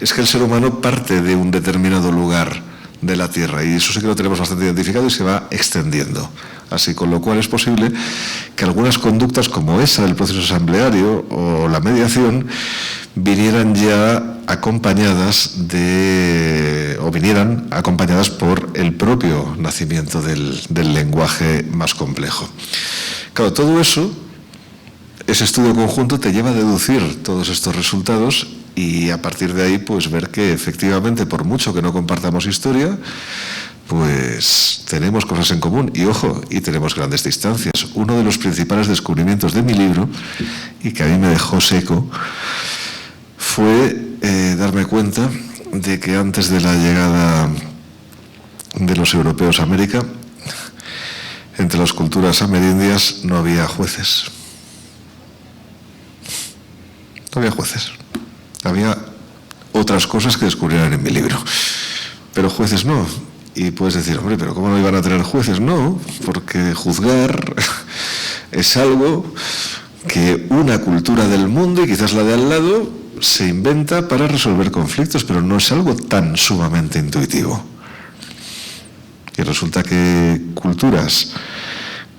es que el ser humano parte de un determinado lugar de la Tierra, y eso sí que lo tenemos bastante identificado y se va extendiendo. Así, con lo cual es posible que algunas conductas como esa del proceso asambleario o la mediación vinieran ya acompañadas vinieran acompañadas por el propio nacimiento del lenguaje más complejo. Claro, todo eso, ese estudio conjunto te lleva a deducir todos estos resultados y a partir de ahí pues ver que efectivamente, por mucho que no compartamos historia, pues tenemos cosas en común y, ojo, y tenemos grandes distancias. Uno de los principales descubrimientos de mi libro, y que a mí me dejó seco, fue darme cuenta de que antes de la llegada de los europeos a América, entre las culturas amerindias no había jueces. No había jueces. Había otras cosas que descubrieron en mi libro, pero jueces no. Y puedes decir, hombre, pero ¿cómo no iban a tener jueces? No, porque juzgar es algo que una cultura del mundo, y quizás la de al lado, se inventa para resolver conflictos, pero no es algo tan sumamente intuitivo. Y resulta que culturas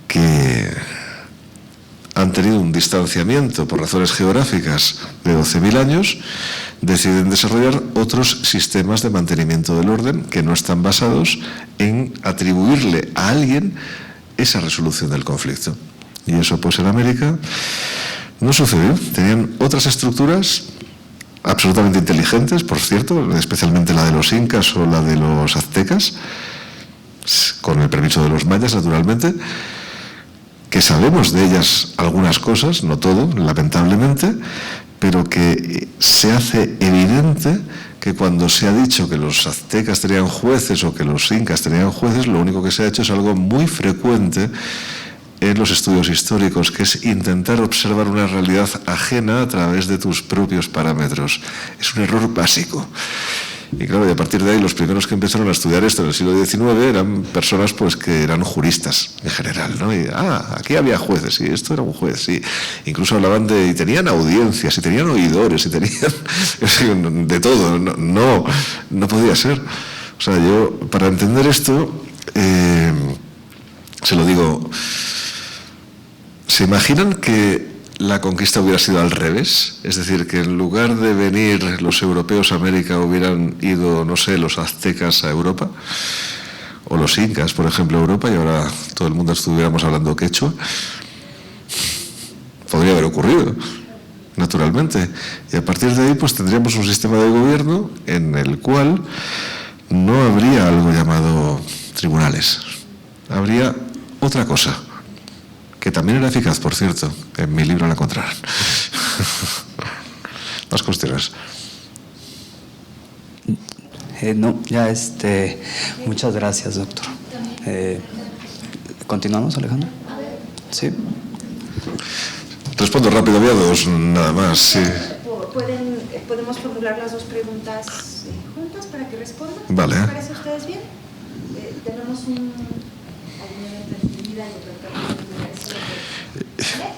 que han tenido un distanciamiento por razones geográficas de 12.000 años, deciden desarrollar otros sistemas de mantenimiento del orden que no están basados en atribuirle a alguien esa resolución del conflicto. Y eso, pues, en América no sucedió. Tenían otras estructuras absolutamente inteligentes, por cierto, especialmente la de los incas o la de los aztecas, con el permiso de los mayas, naturalmente, que sabemos de ellas algunas cosas, no todo, lamentablemente, pero que se hace evidente que cuando se ha dicho que los aztecas tenían jueces o que los incas tenían jueces, lo único que se ha hecho es algo muy frecuente en los estudios históricos, que es intentar observar una realidad ajena a través de tus propios parámetros. Es un error básico. Y claro, y a partir de ahí los primeros que empezaron a estudiar esto en el siglo XIX eran personas, pues, que eran juristas en general, ¿no? Y aquí había jueces, y esto era un juez, y incluso hablaban y tenían audiencias, y tenían oidores, y tenían de todo. No podía ser. O sea, yo, para entender esto, se lo digo, ¿se imaginan que la conquista hubiera sido al revés? Es decir, que en lugar de venir los europeos a América hubieran ido, no sé, los aztecas a Europa, o los incas, por ejemplo, a Europa, y ahora todo el mundo estuviéramos hablando quechua. Podría haber ocurrido, naturalmente. Y a partir de ahí, pues, tendríamos un sistema de gobierno en el cual no habría algo llamado tribunales. Habría otra cosa, que también era eficaz, por cierto. En mi libro la encontrarán. Más cuestiones. No, ya muchas gracias, doctor. ¿Continuamos, Alejandro? Sí. Respondo rápido, había dos, nada más. Sí. ¿Podemos formular las dos preguntas juntas para que respondan? Vale. ¿Les parece a ustedes bien? Tenemos un...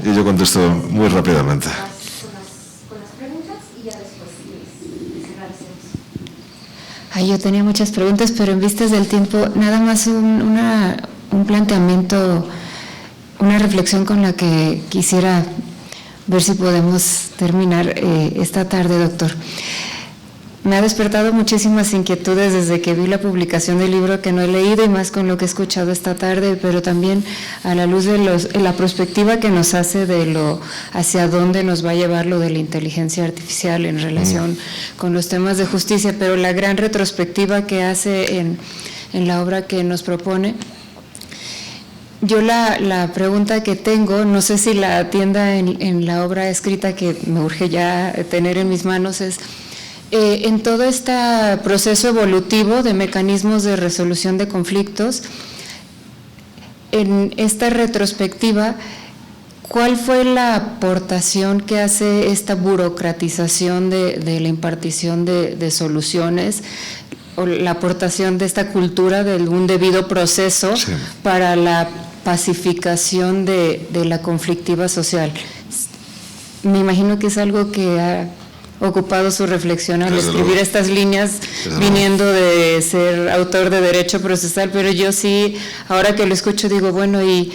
Y yo contesto muy rápidamente. Con las preguntas y ya después les agradecemos. Yo tenía muchas preguntas, pero en vistas del tiempo, nada más un planteamiento, una reflexión con la que quisiera ver si podemos terminar esta tarde, doctor. Me ha despertado muchísimas inquietudes desde que vi la publicación del libro, que no he leído, y más con lo que he escuchado esta tarde, pero también a la luz de la perspectiva que nos hace de hacia dónde nos va a llevar lo de la inteligencia artificial en relación con los temas de justicia, pero la gran retrospectiva que hace en la obra que nos propone. Yo la pregunta que tengo, no sé si la atienda en la obra escrita que me urge ya tener en mis manos, es: En todo este proceso evolutivo de mecanismos de resolución de conflictos, en esta retrospectiva, ¿cuál fue la aportación que hace esta burocratización de la impartición de soluciones, o la aportación de esta cultura de un debido proceso para la pacificación de la conflictiva social? Me imagino que es algo que ha ocupado su reflexión al escribir estas líneas, viniendo de ser autor de Derecho Procesal, pero yo sí, ahora que lo escucho, digo, bueno, ¿y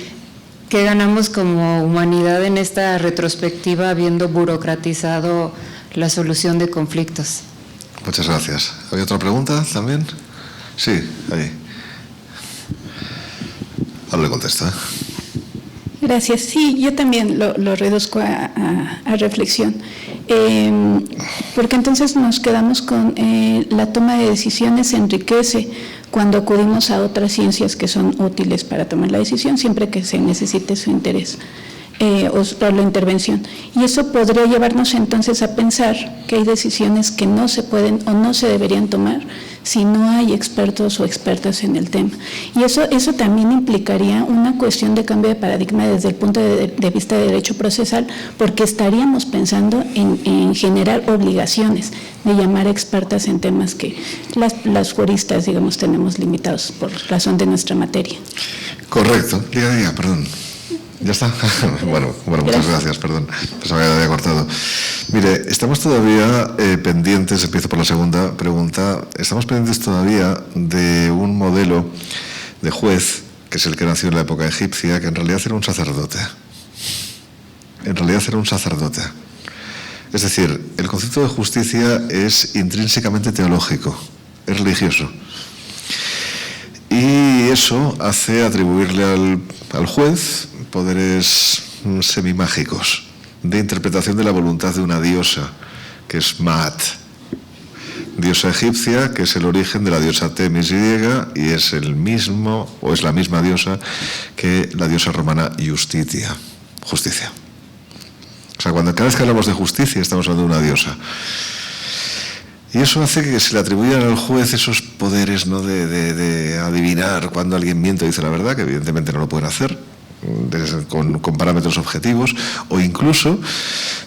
qué ganamos como humanidad en esta retrospectiva habiendo burocratizado la solución de conflictos? Muchas gracias. ¿Había otra pregunta también? Sí, ahí. Ahora le contesto, ¿eh? Gracias. Sí, yo también lo reduzco a reflexión, porque entonces nos quedamos con la toma de decisiones se enriquece cuando acudimos a otras ciencias que son útiles para tomar la decisión, siempre que se necesite su interés o la intervención. Y eso podría llevarnos entonces a pensar que hay decisiones que no se pueden o no se deberían tomar si no hay expertos o expertas en el tema. Y eso también implicaría una cuestión de cambio de paradigma desde el punto de vista de derecho procesal, porque estaríamos pensando en generar obligaciones de llamar expertas en temas que las juristas, digamos, tenemos limitados por razón de nuestra materia. Correcto. Diga, perdón. ¿Ya está? Bueno, muchas gracias, perdón. Pensaba que me había cortado. Mire, estamos todavía pendientes, empiezo por la segunda pregunta, estamos pendientes todavía de un modelo de juez, que es el que nació en la época egipcia, que en realidad era un sacerdote. Es decir, el concepto de justicia es intrínsecamente teológico, es religioso. Y eso hace atribuirle al juez poderes semimágicos de interpretación de la voluntad de una diosa, que es Maat, diosa egipcia, que es el origen de la diosa Temis griega, y es el mismo, o es la misma diosa que la diosa romana Justitia, justicia. O sea, cada vez que hablamos de justicia estamos hablando de una diosa. Y eso hace que se le atribuyan al juez esos poderes, ¿no?, de adivinar cuando alguien miente o dice la verdad, que evidentemente no lo pueden hacer, con parámetros objetivos, o incluso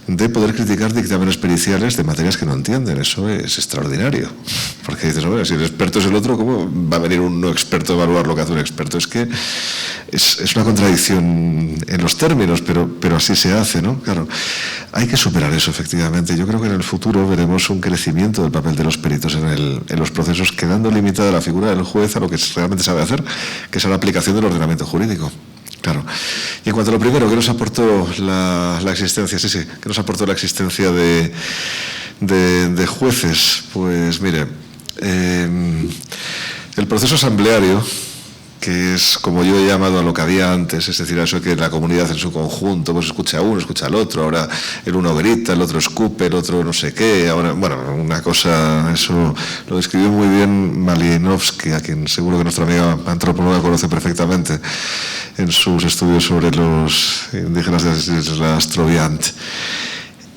de poder criticar dictámenes periciales de materias que no entienden. Eso es extraordinario, porque dices, bueno, si el experto es el otro, ¿cómo va a venir un no experto a evaluar lo que hace un experto? Es que es una contradicción en los términos, pero así se hace, ¿no? Claro, hay que superar eso, efectivamente. Yo creo que en el futuro veremos un crecimiento del papel de los peritos en los procesos, quedando limitada la figura del juez a lo que realmente sabe hacer, que es la aplicación del ordenamiento jurídico. Claro. Y en cuanto a lo primero, ¿qué nos aportó la existencia? Sí, ¿qué nos aportó la existencia de jueces? Pues mire, el proceso asambleario, que es como yo he llamado a lo que había antes, es decir, a eso que la comunidad en su conjunto pues escucha a uno, escucha al otro, ahora el uno grita, el otro escupe, el otro no sé qué, ahora, bueno, una cosa, eso lo describió muy bien Malinowski, a quien seguro que nuestra amiga antropóloga conoce perfectamente en sus estudios sobre los indígenas de las Troviant.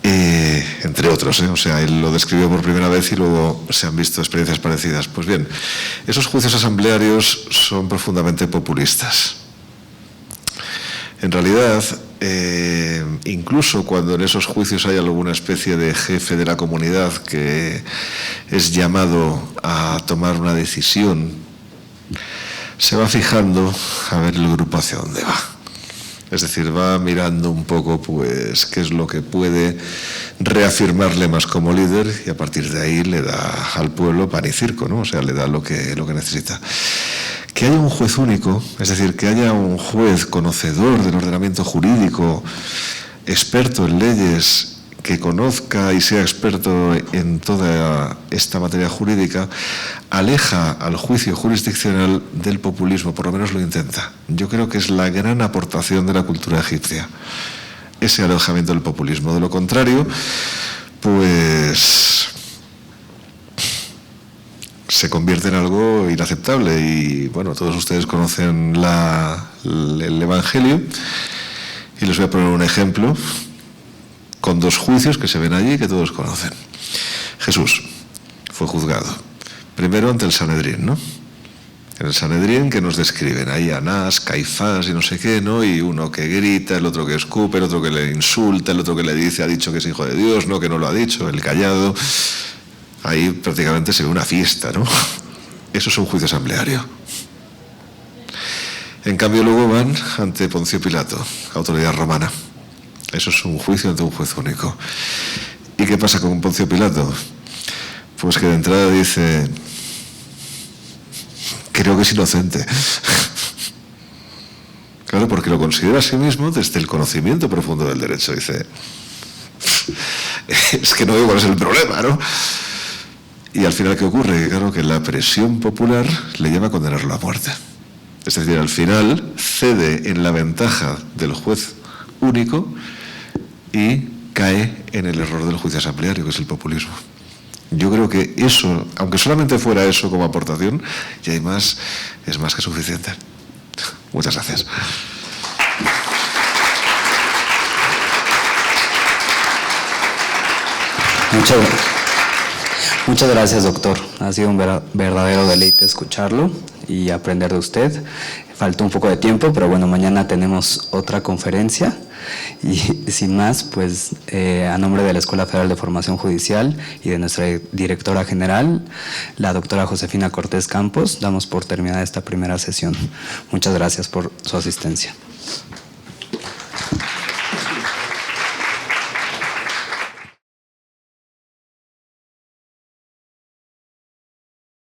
Entre otros, o sea, él lo describió por primera vez y luego se han visto experiencias parecidas. Pues bien, esos juicios asamblearios son profundamente populistas. En realidad, incluso cuando en esos juicios hay alguna especie de jefe de la comunidad que es llamado a tomar una decisión, se va fijando a ver el grupo hacia dónde va. Es decir, va mirando un poco pues qué es lo que puede reafirmarle más como líder, y a partir de ahí le da al pueblo pan y circo, ¿no? O sea, le da lo que necesita. Que haya un juez único, es decir, que haya un juez conocedor del ordenamiento jurídico, experto en leyes, que conozca y sea experto en toda esta materia jurídica, aleja al juicio jurisdiccional del populismo, por lo menos lo intenta. Yo creo que es la gran aportación de la cultura egipcia, ese alejamiento del populismo. De lo contrario, pues se convierte en algo inaceptable. Y bueno, todos ustedes conocen el Evangelio, y les voy a poner un ejemplo con dos juicios que se ven allí, que todos conocen. Jesús, fue juzgado. Primero ante el Sanedrín, ¿no? En el Sanedrín, que nos describen ahí Anás, Caifás y no sé qué, ¿no? Y uno que grita, el otro que escupe, el otro que le insulta, el otro que le dice, ha dicho que es hijo de Dios, no, que no lo ha dicho, el callado. Ahí prácticamente se ve una fiesta, ¿no? Eso es un juicio asambleario. En cambio luego van ante Poncio Pilato, autoridad romana. Eso es un juicio ante un juez único. ¿Y qué pasa con Poncio Pilato? Pues que de entrada dice, creo que es inocente. Claro, porque lo considera a sí mismo desde el conocimiento profundo del derecho. Dice, es que no veo cuál es el problema, ¿no? Y al final, ¿qué ocurre? Claro, que la presión popular le lleva a condenarlo a muerte. Es decir, al final cede en la ventaja del juez único y cae en el error del juicio asambleario, que es el populismo. Yo creo que eso, aunque solamente fuera eso como aportación, ya hay más, es más que suficiente. Muchas gracias. Muchas gracias, doctor. Ha sido un verdadero deleite escucharlo y aprender de usted. Faltó un poco de tiempo, pero bueno, mañana tenemos otra conferencia. Y sin más, pues a nombre de la Escuela Federal de Formación Judicial y de nuestra directora general, la doctora Josefina Cortés Campos, damos por terminada esta primera sesión. Muchas gracias por su asistencia.